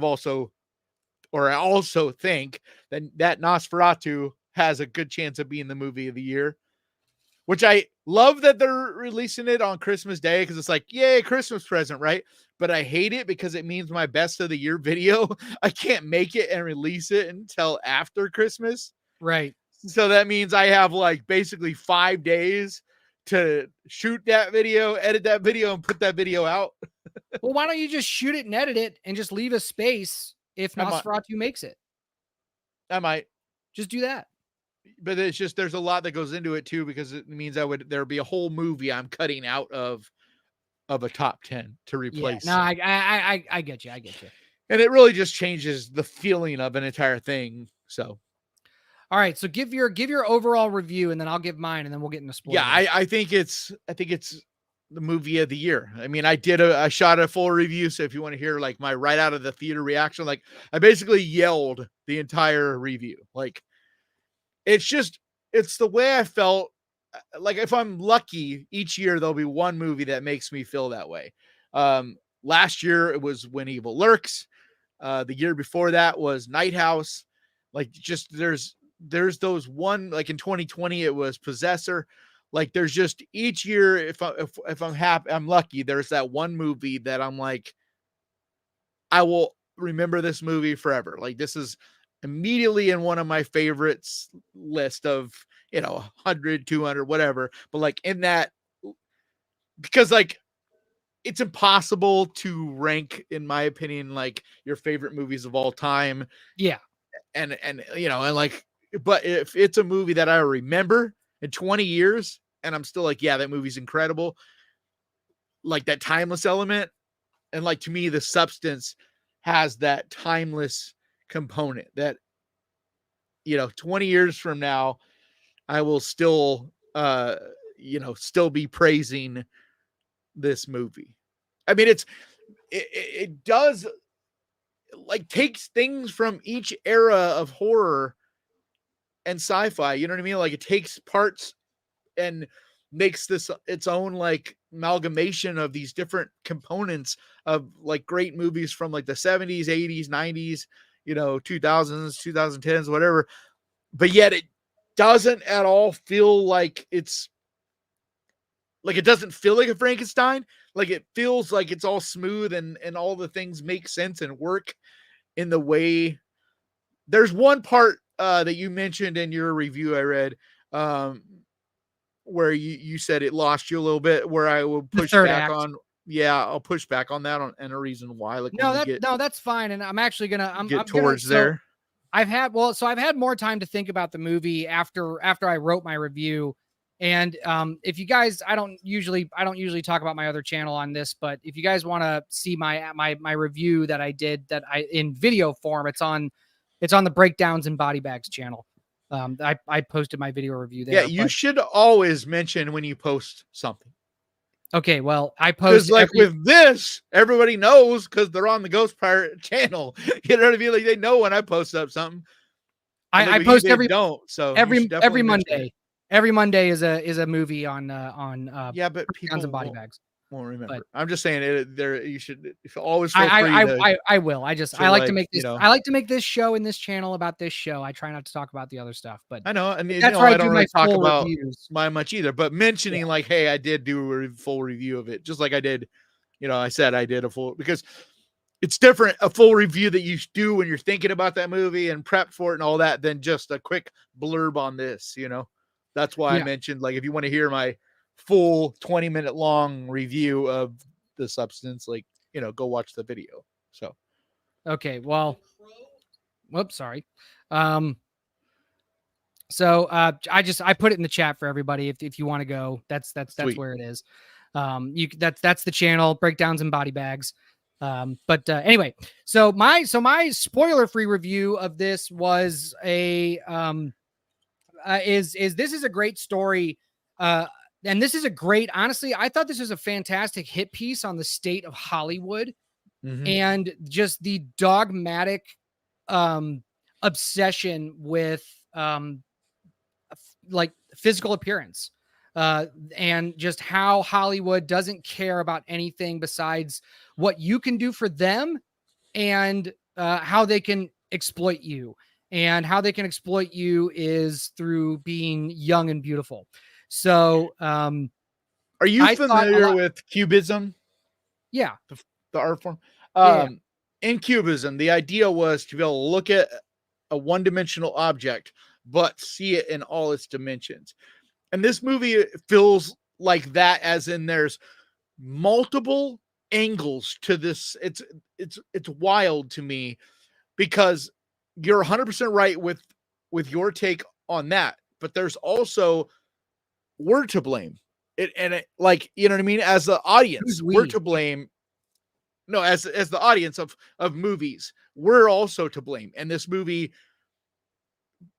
also think that Nosferatu has a good chance of being the movie of the year, which I love that they're releasing it on Christmas Day, because it's like, yay, Christmas present, right? But I hate it because it means my best of the year video, I can't make it and release it until after Christmas. Right. So that means I have like basically 5 days to shoot that video, edit that video, and put that video out. Well, why don't you just shoot it and edit it and just leave a space if Nosferatu makes it? I might just do that. But it's just, there's a lot that goes into it too, because it means there'd be a whole movie I'm cutting out of a top 10 to replace. Yeah, no, I get you. And it really just changes the feeling of an entire thing. So, all right. So give your overall review, and then I'll give mine, and then we'll get into spoilers. Yeah, I think it's the movie of the year. I mean, I shot a full review. So if you want to hear like my right out of the theater reaction, like I basically yelled the entire review. Like, it's the way I felt. Like, if I'm lucky, each year there'll be one movie that makes me feel that way. Last year it was When Evil Lurks. The year before that was Night House. Like, just there's those one, like in 2020 it was Possessor. Like, there's just each year, if I'm happy, I'm lucky, there's that one movie that I'm like, I will remember this movie forever. Like, this is immediately in one of my favorites list of, 100, 200, whatever. But like in that, because like it's impossible to rank, in my opinion, like your favorite movies of all time. Yeah. And like, but if it's a movie that I remember in 20 years and I'm still like, yeah, that movie's incredible. Like that timeless element. And like, to me, The Substance has that timeless component that, 20 years from now, I will still, still be praising this movie. I mean, it does like takes things from each era of horror and sci-fi, you know what I mean? Like it takes parts and makes this its own like amalgamation of these different components of like great movies from like the 70s, 80s, 90s, 2000s, 2010s, whatever. But yet it doesn't at all feel like it's like, it doesn't feel like a Frankenstein. Like it feels like it's all smooth and all the things make sense and work in the way. There's one part that you mentioned in your review I read, where you said it lost you a little bit, where I will push back act. on. Yeah, I'll push back on that and a reason why. Like no, that's fine. And I'm actually gonna I'm towards gonna, there. I've had more time to think about the movie after I wrote my review. And if you guys, I don't usually talk about my other channel on this, but if you guys want to see my review that I did in video form, it's on the Breakdowns and Body Bags channel. I posted my video review there. Yeah, you should always mention when you post something. Okay, well, I post with this, everybody knows because they're on the Ghost Pirate channel. You know what I mean? Like they know when I post up something. I post every Monday. Every Monday is a movie on but people and Body Bags. Won't remember. But I'm just saying you should always feel free I will. I like to make this I like to make this show and this channel about this show. I try not to talk about the other stuff, but I know, and that's where I don't really talk about reviews. much either. But mentioning like, hey, I did do a full review of it, just like I did. I said I did a full, because it's different, a full review that you do when you're thinking about that movie and prep for it and all that, than just a quick blurb on this. That's why I mentioned, like, if you want to hear my full 20-minute long review of the substance, like, go watch the video. So, okay, well, whoops, sorry. So I put it in the chat for everybody. If you want to go, that's where it is. That's the channel, Breakdowns and Body Bags. But anyway, so my spoiler free review of this was this is a great story. And this is a great, honestly, I thought this was a fantastic hit piece on the state of Hollywood, and just the dogmatic obsession with like physical appearance, and just how Hollywood doesn't care about anything besides what you can do for them, and how they can exploit you. And how they can exploit you is through being young and beautiful. So, are you familiar with Cubism? Yeah. The art form. In Cubism, the idea was to be able to look at a one-dimensional object, but see it in all its dimensions. And this movie feels like that, as in there's multiple angles to this. It's wild to me, because you're 100% right with your take on that, but there's also, we're to blame. Like, you know what I mean? As the audience, we're to blame. No, as the audience of movies, we're also to blame. And this movie,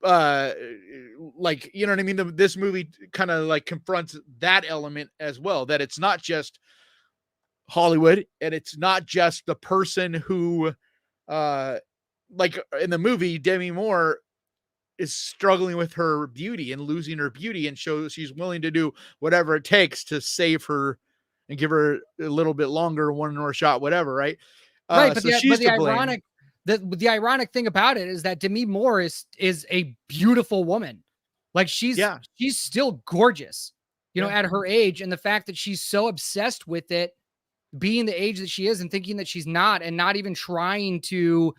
like, you know what I mean? This movie kind of like confronts that element as well, that it's not just Hollywood, and it's not just the person who, like in the movie, Demi Moore is struggling with her beauty and losing her beauty, and shows she's willing to do whatever it takes to save her and give her a little bit longer, one more shot, whatever. Right. Right. But the ironic thing about it is that Demi Moore is a beautiful woman. Like she's still gorgeous, at her age. And the fact that she's so obsessed with it, being the age that she is, and thinking that she's not, and not even trying to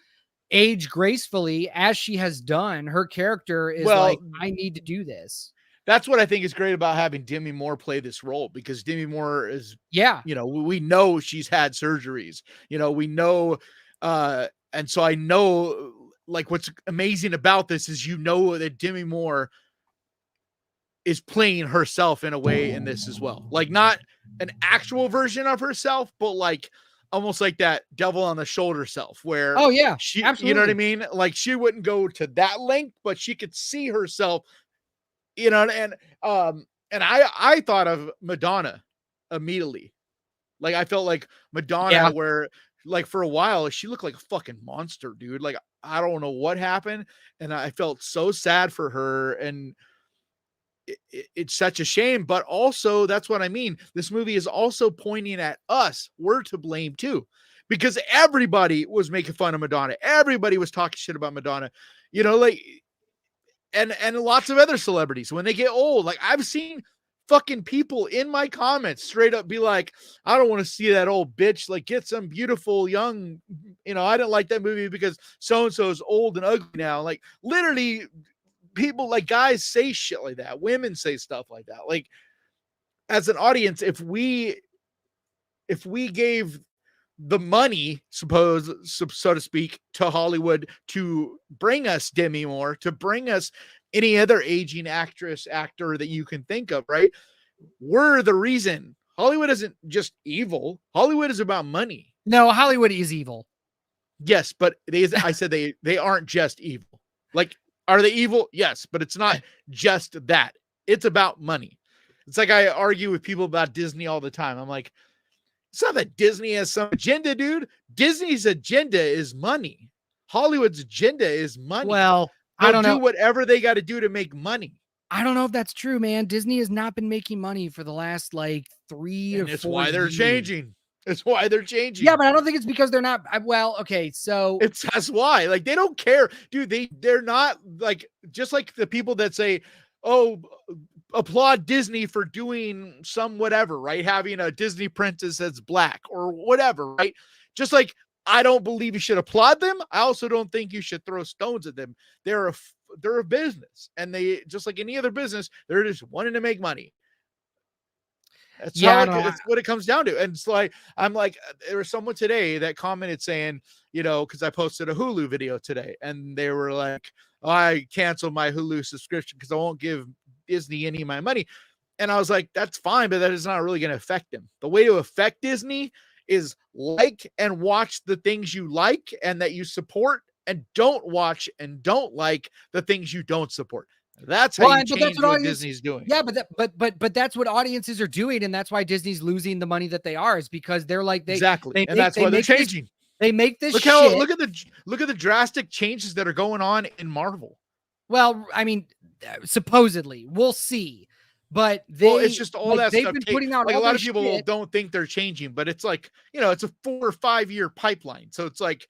age gracefully as she has done. Her character is like, I need to do this. That's what I think is great about having Demi Moore play this role, because Demi Moore is, we know she's had surgeries, we know, and so I know, like, what's amazing about this is, that Demi Moore is playing herself in a way in this as well. Like, not an actual version of herself, but like almost like that devil on the shoulder self, where she, absolutely. You know what I mean? Like, she wouldn't go to that length, but she could see herself, and I thought of Madonna immediately. Like, I felt like Madonna, where like for a while, she looked like a fucking monster, dude. Like, I don't know what happened. And I felt so sad for her. And it's such a shame, but also that's what I mean. This movie is also pointing at us. We're to blame too, because everybody was making fun of Madonna. Everybody was talking shit about Madonna, you know, like, and lots of other celebrities when they get old. Like, I've seen fucking people in my comments straight up be like, I don't want to see that old bitch. Like, get some beautiful young, you know, I didn't like that movie because so-and-so is old and ugly now. Like, literally, people, like, guys say shit like that. Women say stuff like that. Like, as an audience, if we gave the money, so to speak, to Hollywood to bring us Demi Moore, to bring us any other aging actor that you can think of, right? We're the reason. Hollywood isn't just evil. Hollywood is about money. No, Hollywood is evil. Yes, but I said they aren't just evil. Like, are they evil? Yes, but it's not just that. It's about money. It's like I argue with people about Disney all the time. I'm like, it's not that Disney has some agenda, dude. Disney's agenda is money. Hollywood's agenda is money. Well, I don't know. Whatever they got to do to make money. I don't know if that's true, man. Disney has not been making money for the last like 3 or 4 years. It's why they're changing. It's why they're changing. Yeah, but I don't think it's because they're not. Well, okay, so that's why. Like, they don't care, dude. They're not like, just like the people that say, oh, applaud Disney for doing some whatever, right? Having a Disney princess that's black or whatever, right? Just like, I don't believe you should applaud them. I also don't think you should throw stones at them. They're a business, and they, just like any other business, they're just wanting to make money. That's that's what it comes down to. And it's like, I'm like, there was someone today that commented saying, you know, because I posted a Hulu video today, and they were like, oh, I canceled my Hulu subscription because I won't give Disney any of my money. And I was like, that's fine, but that is not really going to affect them. The way to affect Disney is like and watch the things you like and that you support, and don't watch and don't like the things you don't support. That's how you change what Disney's doing. Yeah, but that's what audiences are doing, and that's why Disney's losing the money that they are, is because they're like exactly, and that's why they're changing. They make this. Look at the drastic changes that are going on in Marvel. Well, I mean, supposedly, we'll see. But it's just all that they've stuff. Been putting out like, all a lot of people shit. Don't think they're changing, but it's like, you know, it's a 4 or 5 year pipeline. So it's like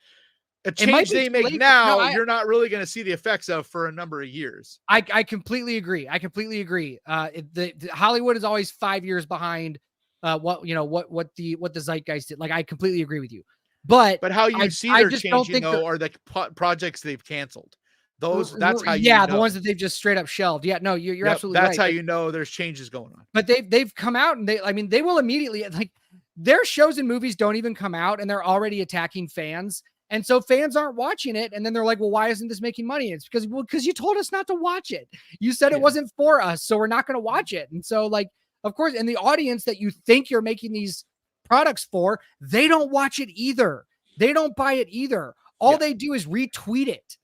a change they make now, you're not really going to see the effects of for a number of years. I completely agree. The Hollywood is always 5 years behind what the zeitgeist did. Like, I completely agree with you. But how you see they're changing though are the projects they've canceled. That's how you know. The ones that they've just straight up shelved. Yeah, no, you're absolutely right. That's how you know there's changes going on. But they've come out, and they will immediately, like, their shows and movies don't even come out, and they're already attacking fans. And so fans aren't watching it, and then they're like, well, why isn't this making money? It's because you told us not to watch it. You said it wasn't for us, so we're not going to watch it. And so, like, of course, and the audience that you think you're making these products for, they don't watch it either. They don't buy it either. All they do is retweet it.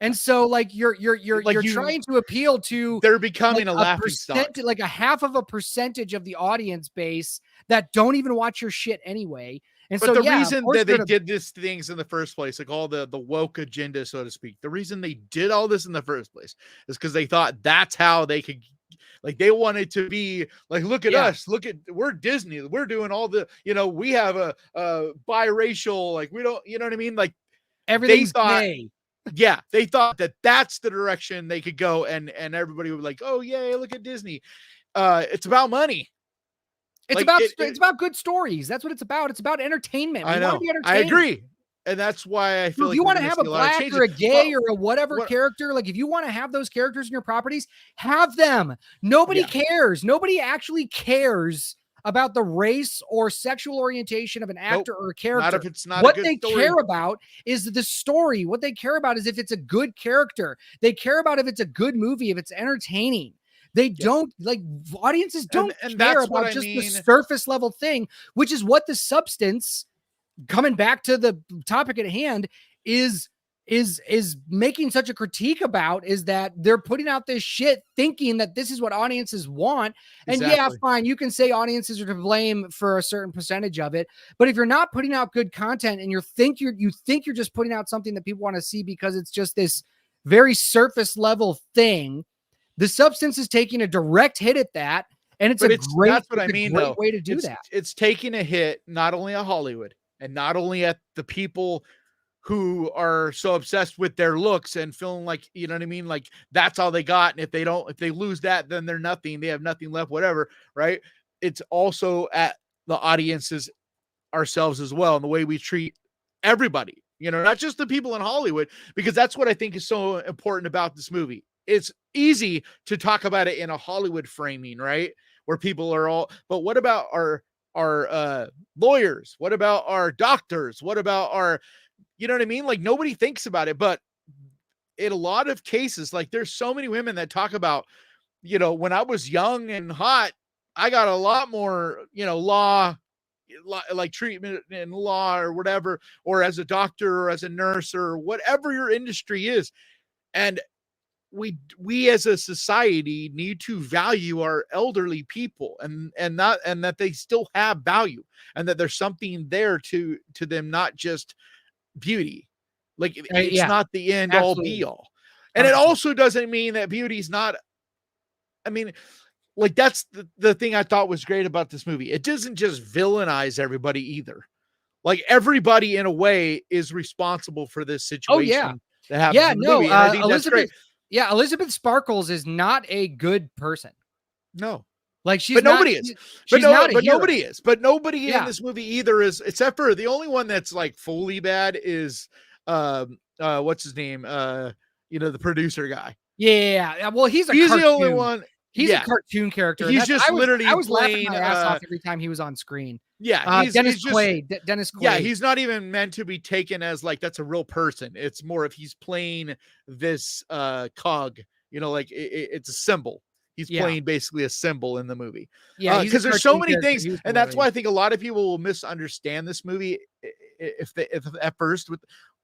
And so, like, you're trying to appeal to, they're becoming like, a laughing stock, like a half of a percentage of the audience base that don't even watch your shit anyway. And but so the reason that they did these things in the first place, like all the woke agenda, so to speak, the reason they did all this in the first place is because they thought that's how they could, like, they wanted to be like, look at us, we're Disney, we're doing all the, you know, we have a biracial, like, we don't, you know what I mean? Like, everything's gay. Yeah, they thought that that's the direction they could go, and everybody would be like, oh yeah, look at Disney. It's about money. It's about good stories. That's what it's about. It's about entertainment. I know. I agree. And that's why I feel like you want to have a black or a gay or a whatever character, like, if you want to have those characters in your properties, have them. Nobody cares. Nobody actually cares about the race or sexual orientation of an actor or a character. Not if it's not what a good they story. care about is the story. What they care about is if it's a good character. They care about if it's a good movie, if it's entertaining. They don't, like, audiences don't care about just the surface level thing, which is what the substance, coming back to the topic at hand, is is making such a critique about is that they're putting out this shit thinking that this is what audiences want. And yeah, fine, you can say audiences are to blame for a certain percentage of it, but if you're not putting out good content and you think you're just putting out something that people want to see because it's just this very surface level thing, the substance is taking a direct hit at that. And it's that's what I mean, great way to do that. It's taking a hit not only at Hollywood and not only at the people who are so obsessed with their looks and feeling like, you know what I mean? Like that's all they got. And if they lose that, then they're nothing. They have nothing left, whatever. Right. It's also at the audiences ourselves as well. And the way we treat everybody, you know, not just the people in Hollywood, because that's what I think is so important about this movie. It's easy to talk about it in a Hollywood framing, right? Where people are all, but what about our lawyers? What about our doctors? What about our, you know what I mean? Like nobody thinks about it, but in a lot of cases, like there's so many women that talk about, you know, when I was young and hot, I got a lot more, you know, law, like treatment and law or whatever, or as a doctor or as a nurse or whatever your industry is. And we as a society need to value our elderly people and that they still have value and that there's something there to them, not just beauty. Like it's not the end all be all. And it also doesn't mean that beauty's not, I mean, like that's the thing I thought was great about this movie. It doesn't just villainize everybody either. Like everybody in a way is responsible for this situation that happens in the movie. And I think that's great. Yeah, Elizabeth Sparkles is not a good person. No. Like she's but not, nobody is. But nobody is. But nobody in this movie either is, except for the only one that's like fully bad is what's his name? You know, the producer guy. Yeah. Well, he's the only one. He's a cartoon character. He's just I was laughing my ass off every time he was on screen. Yeah, Dennis Quaid. Yeah, he's not even meant to be taken as like that's a real person. It's more if he's playing this cog, you know, like it's a symbol. He's playing basically a symbol in the movie. Yeah, because there's so many things, and that's why I think a lot of people will misunderstand this movie if at first with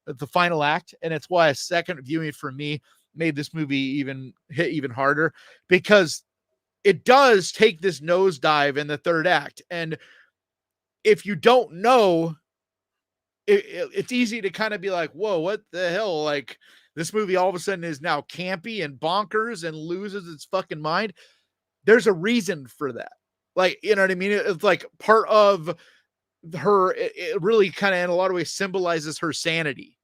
the final act, and it's why a second viewing for me made this movie even hit even harder, because it does take this nosedive in the third act. And if you don't know, it's easy to kind of be like, whoa, what the hell? Like this movie all of a sudden is now campy and bonkers and loses its fucking mind. There's a reason for that. Like, you know what I mean? It's like part of her, it really kind of in a lot of ways symbolizes her sanity.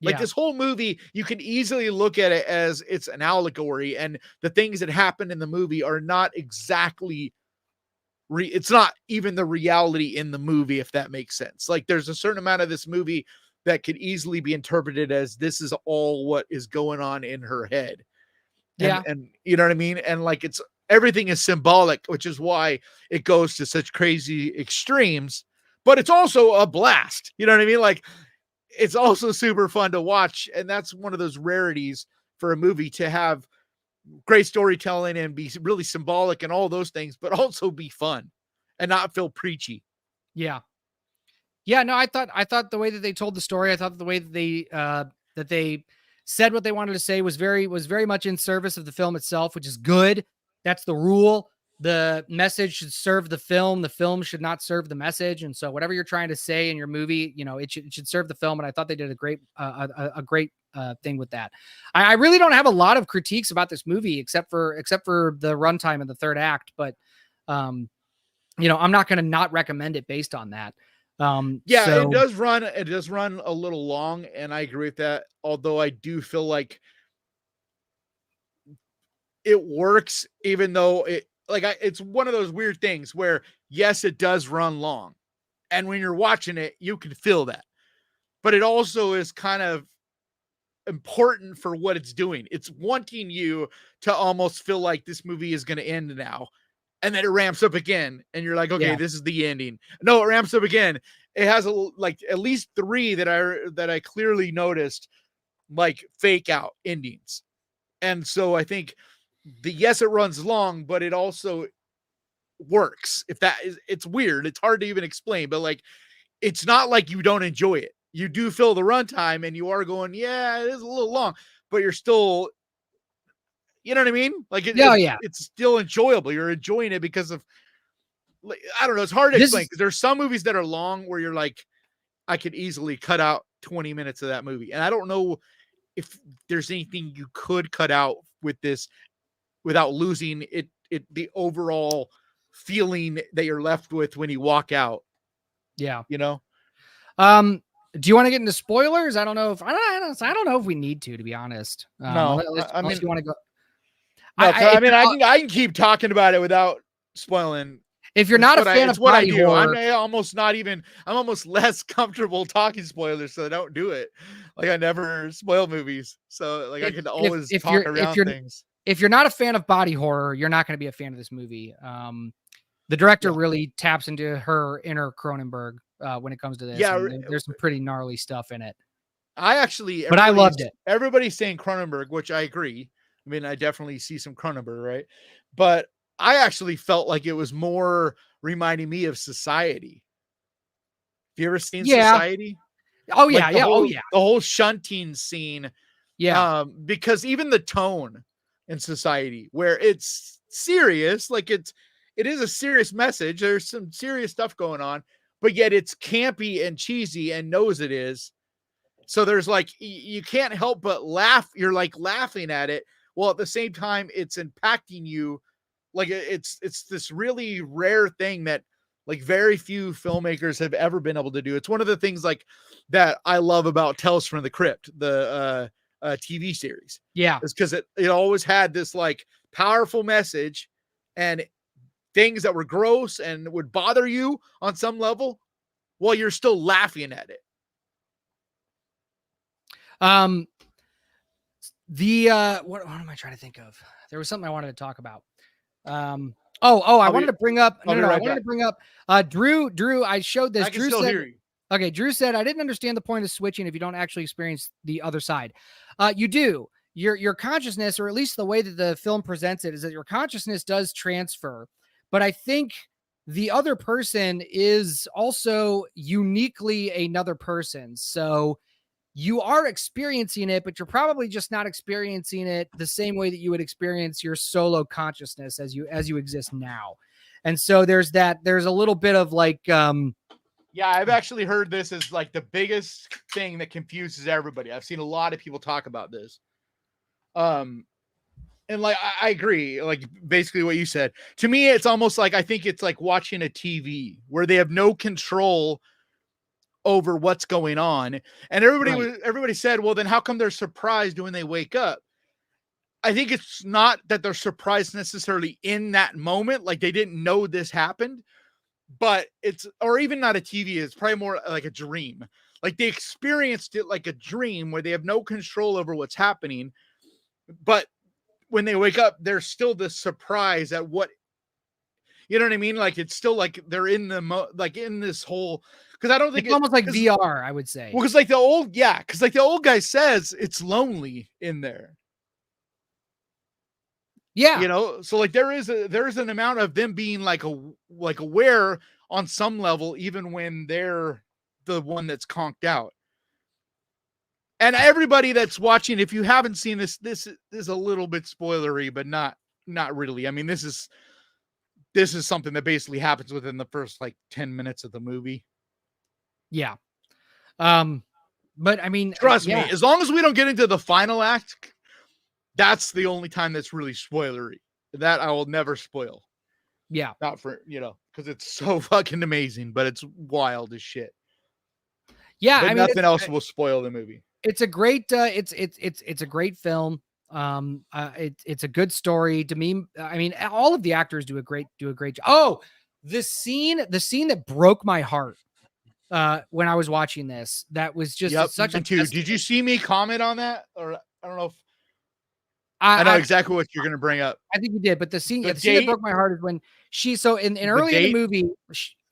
Like this whole movie, you can easily look at it as it's an allegory, and the things that happen in the movie are not exactly it's not even the reality in the movie, if that makes sense. Like there's a certain amount of this movie that could easily be interpreted as this is all what is going on in her head. And you know what I mean? And like everything is symbolic, which is why it goes to such crazy extremes, but it's also a blast. You know what I mean? Like it's also super fun to watch. And that's one of those rarities for a movie, to have great storytelling and be really symbolic and all those things, but also be fun and not feel preachy. Yeah. No, I thought the way that they told the story, I thought the way that they said what they wanted to say was very much in service of the film itself, which is good. That's the rule. The message should serve the film. The film should not serve the message. And so whatever you're trying to say in your movie, you know, it should serve the film. And I thought they did a great thing with that. I really don't have a lot of critiques about this movie, except for the runtime in the third act. But, you know, I'm not going to not recommend it based on that. It does run a little long, and I agree with that. Although I do feel like it works, even though it's one of those weird things where, yes, it does run long. And when you're watching it, you can feel that, but it also is kind of important for what it's doing. It's wanting you to almost feel like this movie is going to end now. And then it ramps up again. And you're like, okay, this is the ending. No, it ramps up again. It has at least 3 that I clearly noticed, like fake out endings. And so I think yes, it runs long, but it also works. It's weird. It's hard to even explain, but like, it's not like you don't enjoy it. you do fill the runtime and you are going, yeah, it is a little long, but you're still, you know what I mean? Like it's still enjoyable. You're enjoying it because of, like, I don't know. It's hard to explain because there's some movies that are long where you're like, I could easily cut out 20 minutes of that movie. And I don't know if there's anything you could cut out with this without losing the overall feeling that you're left with when you walk out. Yeah. You know? Do you want to get into spoilers? I don't know if we need to be honest. No, unless you want to go. No, I can keep talking about it without spoiling. If you're not a fan of body horror, I'm almost less comfortable talking spoilers, so I don't do it. Like I never spoil movies, so like I can always talk around things. If you're not a fan of body horror, you're not going to be a fan of this movie. The director really taps into her inner Cronenberg when it comes to this. Yeah, there's some pretty gnarly stuff in it. I loved it. Everybody's saying Cronenberg, which I agree. I mean, I definitely see some Cronenberg, right? But I actually felt like it was more reminding me of Society. Have you ever seen Society? Oh yeah, The whole shunting scene. Yeah. Because even the tone in Society, where it's serious, like it is a serious message. There's some serious stuff going on, but yet it's campy and cheesy and knows it is. So there's like, you can't help but laugh. You're like laughing at it. Well, at the same time, it's impacting you. Like it's this really rare thing that like very few filmmakers have ever been able to do. It's one of the things like that I love about Tales from the Crypt, the TV series. Yeah. It's because it always had this like powerful message and things that were gross and would bother you on some level while you're still laughing at it. What am I trying to think of? There was something I wanted to talk about. I wanted to bring up. I wanted to bring up. Drew. I showed this. I can still hear you. Okay, Drew said, I didn't understand the point of switching if you don't actually experience the other side. You do. Your consciousness, or at least the way that the film presents it, is that your consciousness does transfer. But I think the other person is also uniquely another person. So you are experiencing it, but you're probably just not experiencing it the same way that you would experience your solo consciousness as you exist now. And so there's a little bit of like, yeah, I've actually heard this as like the biggest thing that confuses everybody. I've seen a lot of people talk about this. And like, I agree. Like basically what you said to me, it's almost like, I think it's like watching a TV where they have no control over what's going on. And everybody said, well, then how come they're surprised when they wake up? I think it's not that they're surprised necessarily in that moment. Like they didn't know this happened, but or even not a TV. It's probably more like a dream. Like they experienced it like a dream where they have no control over what's happening. But when they wake up, there's still this surprise at what, you know what I mean? Like it's still like they're in like in this whole, because I don't think it's almost like VR, I would say. Well, because like the old guy says it's lonely in there. Yeah. You know, so like there is an amount of them being like aware on some level, even when they're the one that's conked out. And everybody that's watching, if you haven't seen this is a little bit spoilery, but not really. I mean, this is something that basically happens within the first like 10 minutes of the movie. Yeah. But I mean, trust me, as long as we don't get into the final act, that's the only time that's really spoilery. That I will never spoil. Yeah. Not for, because it's so fucking amazing, but it's wild as shit. Yeah. But nothing else will spoil the movie. It's a great, it's a great film. It's a good story to me. I mean, all of the actors do a great job. Oh, the scene that broke my heart when I was watching this, that was just such a too. Did you see me comment on that? Or I don't know if I know exactly what you're going to bring up. I think you did, but the scene that broke my heart is when she, so in early in the movie,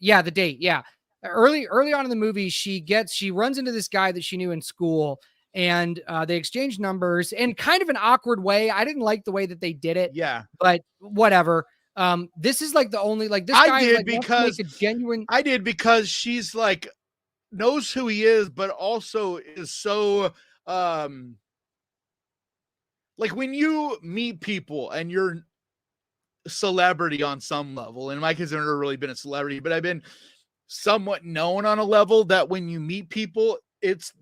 the date. Yeah. Early on in the movie, she runs into this guy that she knew in school, and they exchange numbers in kind of an awkward way. I didn't like the way that they did it. Yeah. But whatever. This is like the only, like this guy. I did because she's like knows who he is, but also is so like when you meet people and you're a celebrity on some level, and in my case, I've never really been a celebrity, but I've been somewhat known on a level that when you meet people,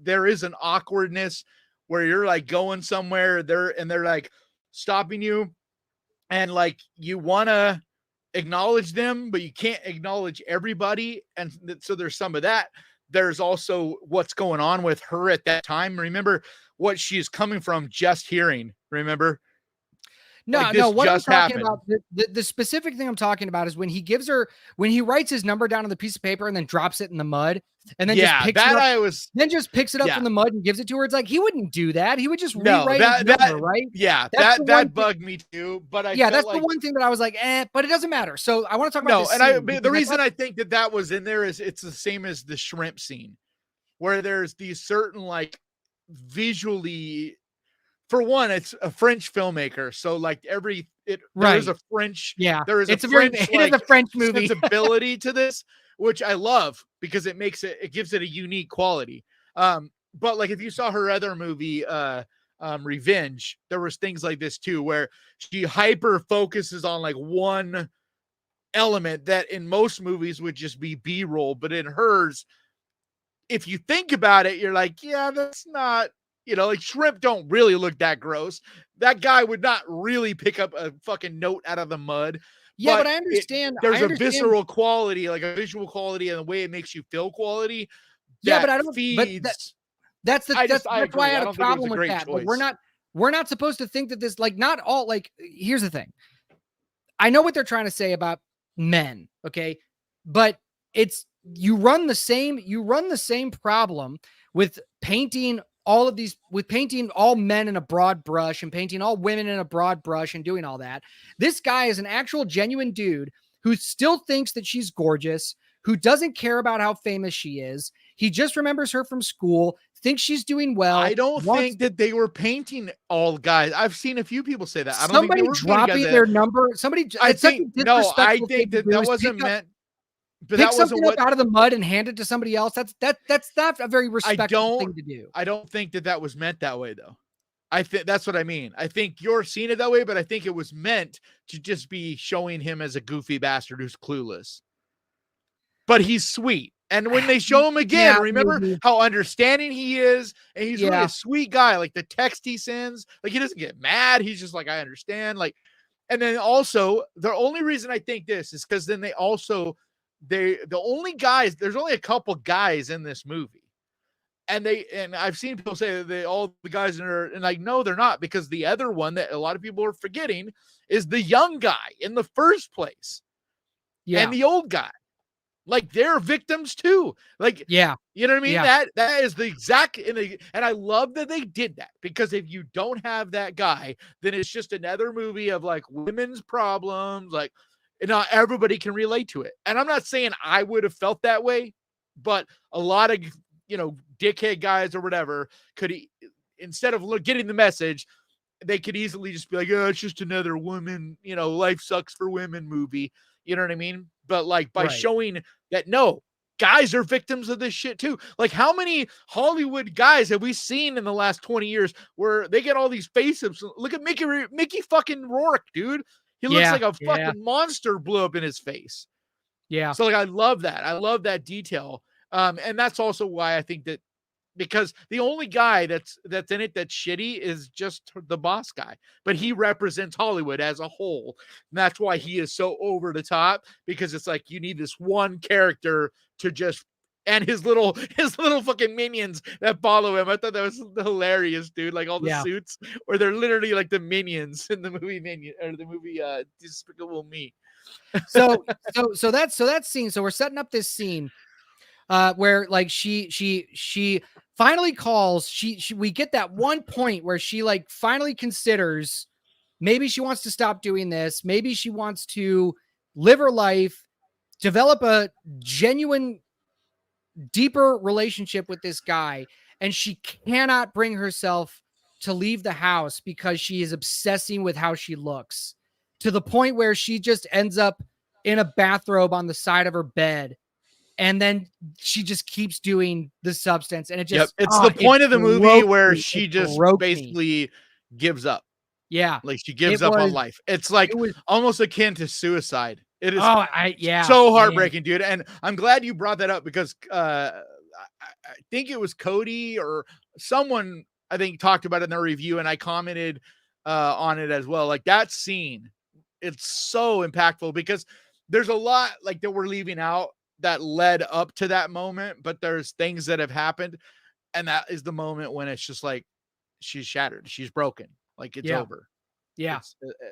there is an awkwardness where you're like going somewhere they're like stopping you, and like you want to acknowledge them, but you can't acknowledge everybody. And so there's some of that. There's also what's going on with her at that time. Remember what she's coming from, just hearing, remember? No, like no. What I'm just talking happened. about, the specific thing I'm talking about is when he writes his number down on the piece of paper and then drops it in the mud, and then just picks it up from the mud and gives it to her. It's like he wouldn't do that. He would just rewrite his number, right? Yeah, that bugged me too. But that's the one thing that I was like, but it doesn't matter. So I want to talk about this. And the reason I think that was in there is it's the same as the shrimp scene, where there's these certain like visually. For one, it's a French filmmaker, so like there's a French, there is a French movie sensibility to this, which I love because it gives it a unique quality. But like if you saw her other movie, Revenge, there was things like this too, where she hyper focuses on like one element that in most movies would just be B-roll, but in hers, if you think about it, you're like, yeah, that's not. Like shrimp don't really look that gross. That guy would not really pick up a fucking note out of the mud. Yeah, but I understand. There's a visceral quality, like a visual quality, and the way it makes you feel quality. Yeah, but I don't. That's why I had a problem with that. Like, we're not supposed to think that this, like, not all. Like, here's the thing. I know what they're trying to say about men, okay, but you run the same problem with painting all men in a broad brush and painting all women in a broad brush and doing all that. This guy is an actual genuine dude who still thinks that she's gorgeous, who doesn't care about how famous she is. He just remembers her from school, thinks she's doing well. I don't think that they were painting all guys. I've seen a few people say that. I don't somebody think they were dropping their number. I think that wasn't meant. But pick something up out of the mud and hand it to somebody else. That's not a very respectful thing to do. I don't think that was meant that way, though. I think that's what I mean. I think you're seeing it that way, but I think it was meant to just be showing him as a goofy bastard who's clueless. But he's sweet. And when they show him again, remember how understanding he is, and he's really a sweet guy. Like the text he sends, like he doesn't get mad. He's just like, I understand. Like, and then also the only reason I think this is because then they also. There's only a couple guys in this movie, and I've seen people say that all the guys are, and like, no, they're not, because the other one that a lot of people are forgetting is the young guy in the first place. And the old guy, like they're victims too. Like, you know what I mean? That is the exact, and I love that they did that, because if you don't have that guy, then it's just another movie of like women's problems, like, and not everybody can relate to it. And I'm not saying I would have felt that way, but a lot of, dickhead guys or whatever could, instead of getting the message, they could easily just be like, oh, it's just another woman, life sucks for women movie. You know what I mean? But like by showing that, no, guys are victims of this shit too. Like how many Hollywood guys have we seen in the last 20 years where they get all these face-ups? Look at Mickey fucking Rourke, dude. He looks like a fucking monster blew up in his face. Yeah. So like, I love that. I love that detail. And that's also why I think that, because the only guy that's in it that's shitty is just the boss guy, but he represents Hollywood as a whole. And that's why he is so over the top, because it's like, you need this one character to just, and his little fucking minions that follow him. I thought that was hilarious, dude. Like all the suits, or they're literally like the minions in the movie Despicable Me. So that scene. So we're setting up this scene where like she finally calls. We get that one point where she like finally considers maybe she wants to stop doing this. Maybe she wants to live her life, develop a genuine, deeper relationship with this guy, and she cannot bring herself to leave the house because she is obsessing with how she looks, to the point where she just ends up in a bathrobe on the side of her bed and then she just keeps doing the substance, and it Yep. just It's the point of the movie where me. she It just broke me. basically gives up. Yeah, Like she gives up on life. It's like it was almost akin to suicide. It is yeah, so man. heartbreaking, dude. And I'm glad you brought that up because I think it was Cody or someone I think talked about it in their review, and I commented on it as well. Like that scene, it's so impactful because there's a lot like that we're leaving out that led up to that moment, but there's things that have happened, and that is the moment when it's just like she's shattered, she's broken, like it's over. Yeah,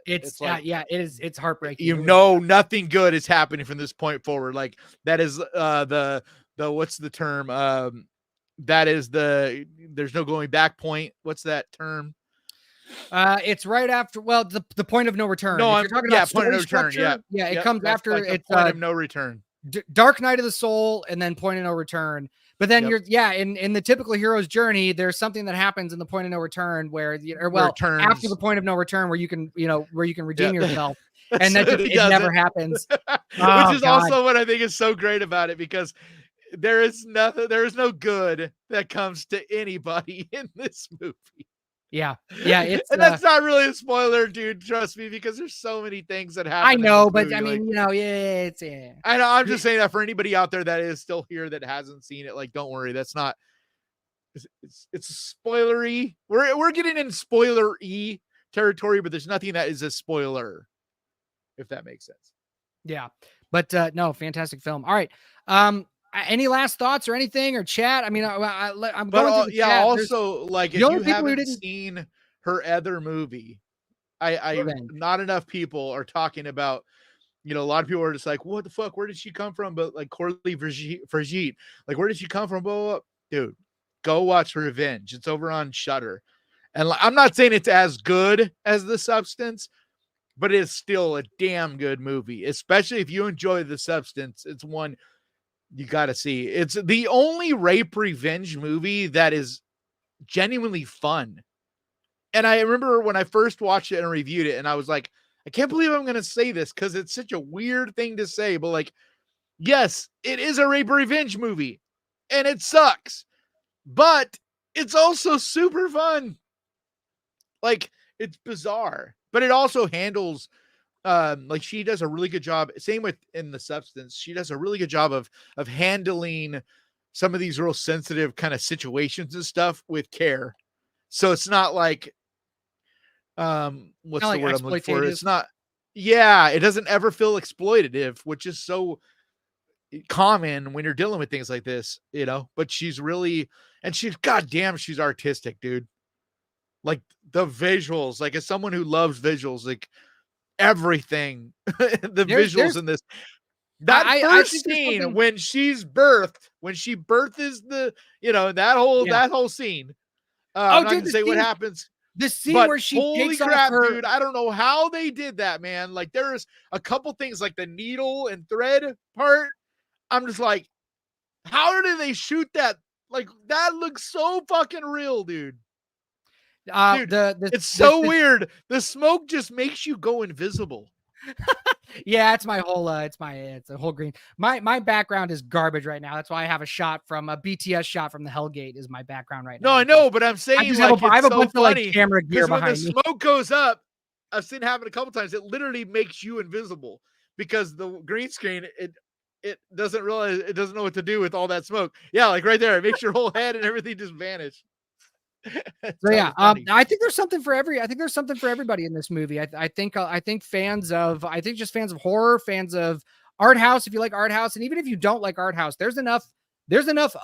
it's like it's heartbreaking. You know, nothing good is happening from this point forward. Like that is the what's the term? That is there's no going back point. What's that term? It's right after. Well, the point of no return. No, if you're talking about point of no structure, return. Yeah, it comes after. Like it's point of no return. Dark Night of the Soul, and then Point of No Return. But then you're in the typical hero's journey, there's something that happens in the Point of No Return where after the Point of No Return where you can redeem yourself. And that just, it never happens. Which is also what I think is so great about it, because there is no good that comes to anybody in this movie. Yeah. It's and that's not really a spoiler, dude. Trust me, because there's so many things that happen. I know, but movie. I mean, it's I know. I'm just saying that for anybody out there that is still here that hasn't seen it. Like, don't worry, that's not. It's spoilery. We're getting in spoiler-y territory, but there's nothing that is a spoiler, if that makes sense. Yeah, but no, fantastic film. All right. Any last thoughts or anything or chat? I mean, I'm going to chat. Also, like, if you haven't seen her other movie, I not enough people are talking about. A lot of people are just like, "What the fuck? Where did she come from?" But like Coralie Brigitte, like, where did she come from? Blah, blah, blah. Dude, go watch Revenge. It's over on Shudder, and I'm not saying it's as good as The Substance, but it's still a damn good movie. Especially if you enjoy The Substance, it's one you got to see. It's the only rape revenge movie that is genuinely fun. And I remember when I first watched it and reviewed it, and I was like, I can't believe I'm going to say this because it's such a weird thing to say, but like, yes, it is a rape revenge movie and it sucks, but it's also super fun. Like, it's bizarre, but it also handles like, she does a really good job. Same with in The Substance. She does a really good job of handling some of these real sensitive kind of situations and stuff with care. So it's not like, what's the word I'm looking for? It's not, it doesn't ever feel exploitative, which is so common when you're dealing with things like this, but she's really, and goddamn, she's artistic, dude. Like the visuals, like as someone who loves visuals, like everything, visuals in this, that first scene when she births the, that whole scene. I'm not gonna say what happens. The scene where she holy crap, dude! I don't know how they did that, man. Like, there's a couple things, like the needle and thread part. I'm just like, how did they shoot that? Like, that looks so fucking real, dude. It's so weird. The smoke just makes you go invisible. Yeah, it's my whole it's a whole green. My background is garbage right now. That's why I have a shot from a BTS shot from the Hellgate is my background right now. No, I know, but I'm saying, I have a bunch of like camera gear behind me. When the smoke goes up, I've seen it happen a couple times. It literally makes you invisible because the green screen, it doesn't realize, it doesn't know what to do with all that smoke. Yeah, like right there, it makes your whole head and everything just vanish. So yeah, I think there's something for everybody in this movie. I think fans of horror, fans of art house, if you like art house, and even if you don't like art house, there's enough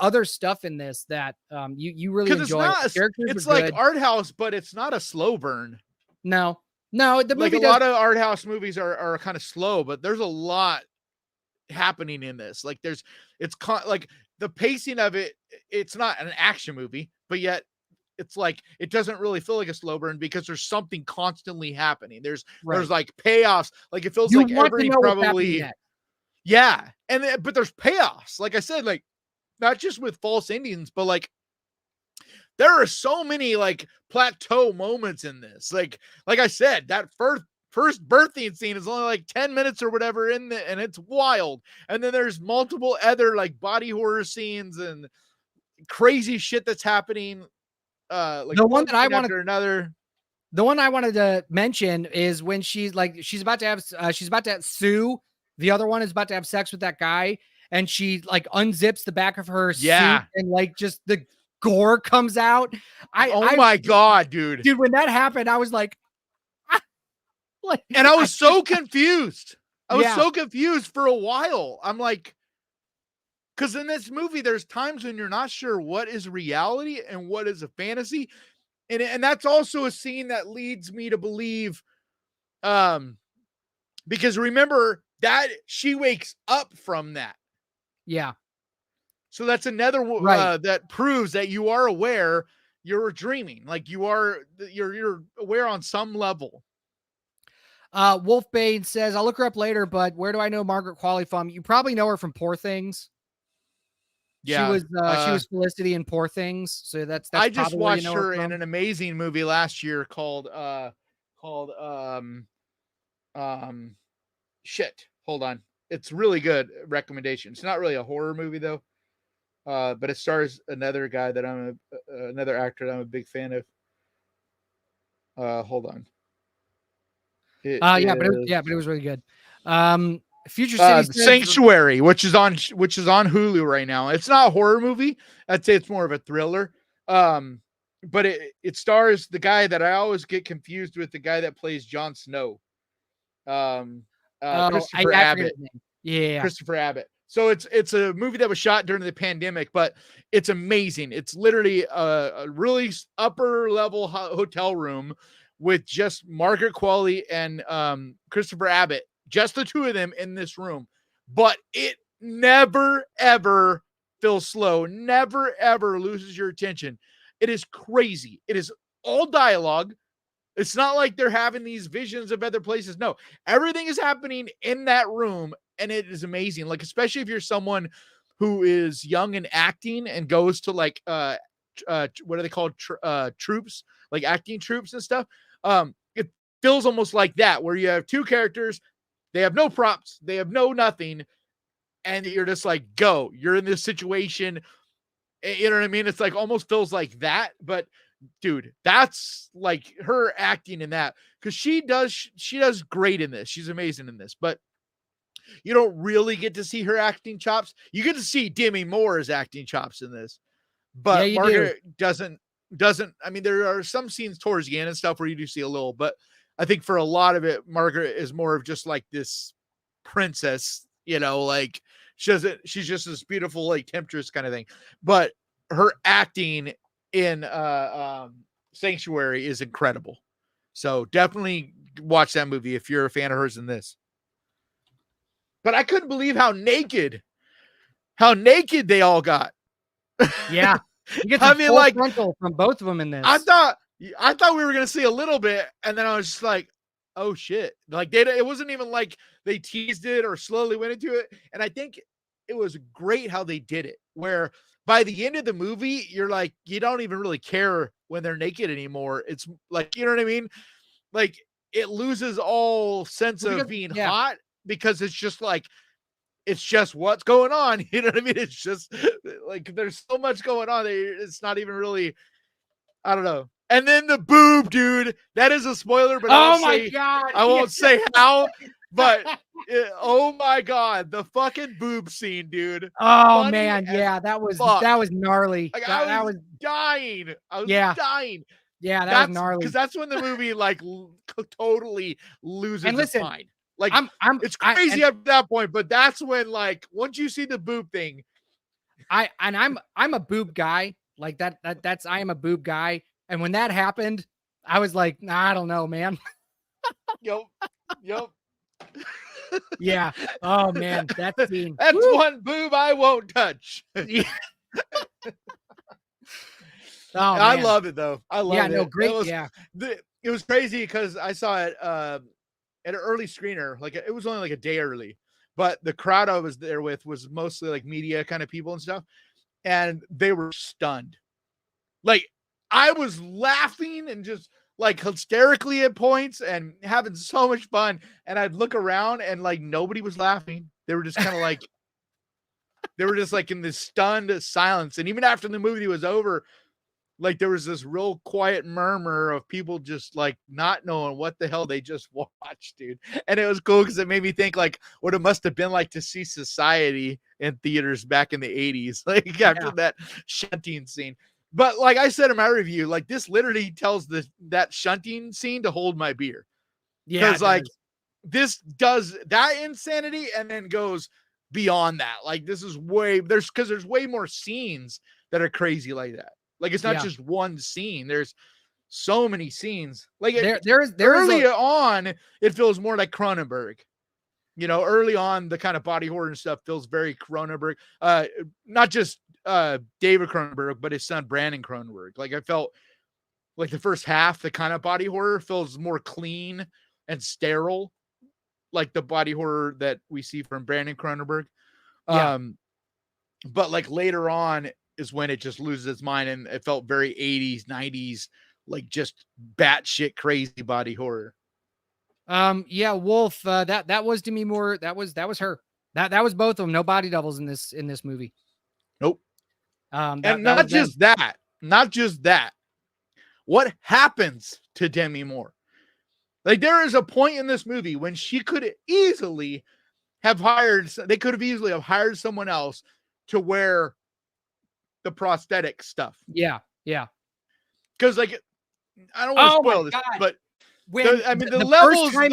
other stuff in this that you really enjoy. It's like art house, but it's not a slow burn. No, the movie, a lot of art house movies are kind of slow, but there's a lot happening in this. Like like the pacing of it, it's not an action movie, but yet it's like, it doesn't really feel like a slow burn because there's something constantly happening. There's like payoffs. Like, it feels like everybody probably, but there's payoffs. Like I said, like, not just with false endings, but like, there are so many like plateau moments in this. Like I said, that first birthing scene is only like 10 minutes or whatever and it's wild. And then there's multiple other like body horror scenes and crazy shit that's happening. Like the one that I wanted after another. The one I wanted to mention is when she's about to have Sue. The other one is about to have sex with that guy, and she like unzips the back of her suit, and like just the gore comes out. My God, dude! When that happened, I was like, and I was so confused. I was so confused for a while. I'm like, because in this movie, there's times when you're not sure what is reality and what is a fantasy. And that's also a scene that leads me to believe, because remember that she wakes up from that. Yeah. So that's another, that proves that you are aware you're dreaming. Like you're aware on some level. Wolfbane says, I'll look her up later, but where do I know Margaret Qualley from? You probably know her from Poor Things. Yeah, she was Felicity in Poor Things, so that's I just watched her in an amazing movie last year called shit. Hold on, it's really good. Recommendation. It's not really a horror movie though, but it stars another guy that another actor that I'm a big fan of. Hold on. But it was really good. Future City Sanctuary, which is on Hulu right now. It's not a horror movie. I'd say it's more of a thriller. But it stars the guy that I always get confused with, the guy that plays Jon Snow. Christopher Abbott. Yeah. Christopher Abbott. So it's a movie that was shot during the pandemic, but it's amazing. It's literally a really upper level hotel room with just Margaret Qualley and Christopher Abbott. Just the two of them in this room, but it never, ever feels slow. Never, ever loses your attention. It is crazy. It is all dialogue. It's not like they're having these visions of other places. No, everything is happening in that room. And it is amazing. Like, especially if you're someone who is young and acting and goes to like, what are they called? Troops, like acting troops and stuff. It feels almost like that, where you have two characters. They have no props. They have no nothing. And you're just like, go. You're in this situation. You know what I mean? It's like almost feels like that. But dude, that's like her acting in that. Because she does great in this. She's amazing in this. But you don't really get to see her acting chops. You get to see Demi Moore's acting chops in this. But Margaret doesn't. I mean, there are some scenes towards the end and stuff where you do see a little, but I think for a lot of it, Margaret is more of just like this princess, like she's just this beautiful, like temptress kind of thing. But her acting in Sanctuary is incredible. So definitely watch that movie if you're a fan of hers in this. But I couldn't believe how naked they all got. Yeah. You get like frontal from both of them in this. I thought we were gonna see a little bit, and then I was just like, "Oh shit!" Like it wasn't even like they teased it or slowly went into it. And I think it was great how they did it. Where by the end of the movie, you're like, you don't even really care when they're naked anymore. It's like, you know what I mean? Like it loses all sense of being hot because it's just like. It's just what's going on. You know what I mean? It's just like there's so much going on. It's not even really, I don't know. And then the boob, dude. That is a spoiler, but God. I won't say how, but oh my God, the fucking boob scene, dude. Oh man, yeah, that was gnarly. Like, I was dying. Dying. Yeah, that was gnarly. Because that's when the movie like totally loses its mind. Like it's crazy up to that point, but that's when like once you see the boob thing, I'm a boob guy. Like that's I am a boob guy. And when that happened, I was like, nah, I don't know, man. Yep. Yeah. Oh man, that scene. That's one boob I won't touch. Yeah. I love it though. I love it. Yeah, no, great. It was crazy because I saw it at an early screener, like it was only like a day early, but the crowd I was there with was mostly like media kind of people and stuff. And they were stunned. Like I was laughing and just like hysterically at points and having so much fun. And I'd look around and like nobody was laughing. They were just kind of like, they were just like in this stunned silence. And even after the movie was over, like there was this real quiet murmur of people just like not knowing what the hell they just watched, dude. And it was cool because it made me think like what it must have been like to see Society in theaters back in the 80s, like after that shunting scene. But like I said in my review, like this literally tells that shunting scene to hold my beer. Yeah, because like this does that insanity and then goes beyond that. Like this is there's way more scenes that are crazy like that. Like it's not just one scene. There's so many scenes. Like on, it feels more like Cronenberg. You know, early on, the kind of body horror and stuff feels very Cronenberg. Not just David Cronenberg, but his son Brandon Cronenberg. Like I felt like the first half, the kind of body horror feels more clean and sterile, like the body horror that we see from Brandon Cronenberg. But like later on is when it just loses its mind, and it felt very 80s, 90s, like just batshit crazy body horror. Wolf, that was Demi Moore. That was her. That was both of them. No body doubles in this movie. Nope. And not just that. What happens to Demi Moore? Like there is a point in this movie when she could easily have hired someone else to wear the prosthetic stuff. Yeah. Because like I don't want to spoil this, but the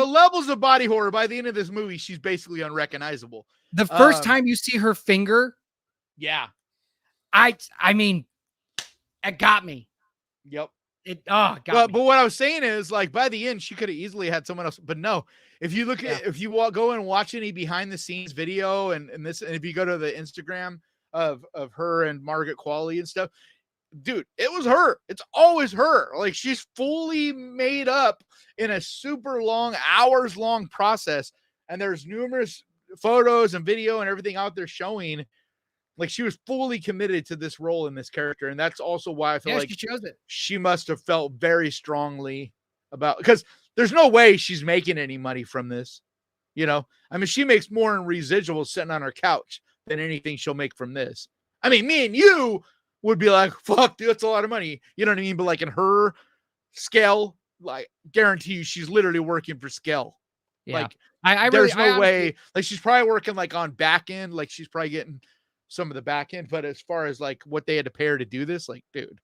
levels of body horror by the end of this movie, she's basically unrecognizable. The first time you see her finger, I mean, it got me. Yep. But what I was saying is like by the end, she could have easily had someone else, but no. If you look at, if you go and watch any behind the scenes video and if you go to the Instagram of her and Margaret Qualley and stuff, dude, it was her. It's always her. Like she's fully made up in a super long, hours long process. And there's numerous photos and video and everything out there showing like she was fully committed to this role in this character. And that's also why I feel like she chose it. She must have felt very strongly about, because there's no way she's making any money from this. You know, I mean, she makes more in residuals sitting on her couch than anything she'll make from this. I mean, me and you would be like, fuck, dude, that's a lot of money. You know what I mean? But like in her scale, like guarantee you she's literally working for scale. Yeah. Like there's no way. Like she's probably working like on back end, like she's probably getting some of the back end. But as far as like what they had to pay her to do this, like, dude,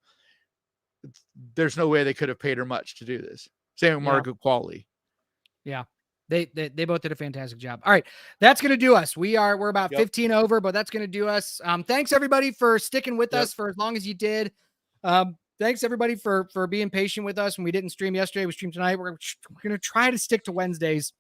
there's no way they could have paid her much to do this. Same with Margaret Qualley. Yeah. They both did a fantastic job. All right. That's going to do us. We're about 15 over, but that's going to do us. Thanks everybody for sticking with us for as long as you did. Thanks everybody for being patient with us when we didn't stream yesterday. We streamed tonight. We're going to try to stick to Wednesdays.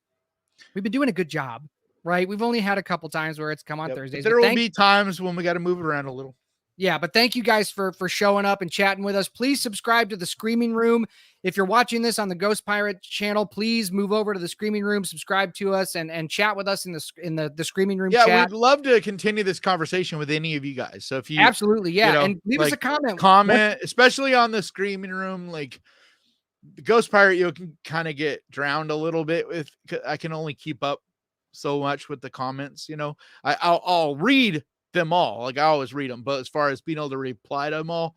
We've been doing a good job, right? We've only had a couple times where it's come on Thursdays. There will be times when we got to move it around a little. Yeah, but thank you guys for showing up and chatting with us. Please subscribe to the Screaming Room. If you're watching this on the Ghost Pirate channel, please move over to the Screaming Room, subscribe to us, and chat with us in the Screaming Room chat. Yeah, we'd love to continue this conversation with any of you guys. So if you absolutely, and leave us a comment. Especially on the Screaming Room. Like the Ghost Pirate, you can kind of get drowned a little bit with. I can only keep up so much with the comments. You know, I'll read them all, like I always read them, but as far as being able to reply to them all,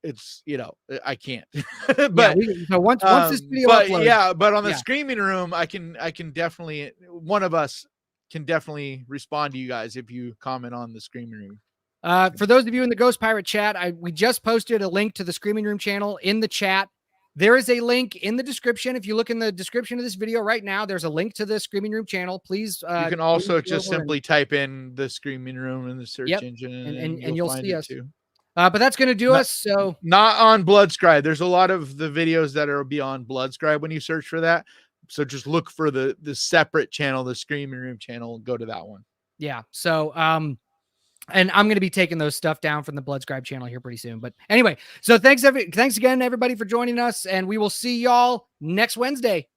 it's, you know, I can't. But once this video uploads, but on the Screaming Room, I can definitely, one of us can definitely respond to you guys if you comment on the Screaming Room. For those of you in the Ghost Pirate chat, we just posted a link to the Screaming Room channel in the chat. There is a link in the description. If you look in the description of this video right now, there's a link to the Screaming Room channel. Please. You can also just simply type in the Screaming Room in the search engine and you'll see us too. But that's going to do us. So not on Bloodscribe. There's a lot of the videos that are beyond Bloodscribe when you search for that. So just look for the separate channel, the Screaming Room channel, and go to that one. Yeah. So, and I'm going to be taking those stuff down from the Bloodscribe channel here pretty soon. But anyway, so thanks again, everybody, for joining us, and we will see y'all next Wednesday.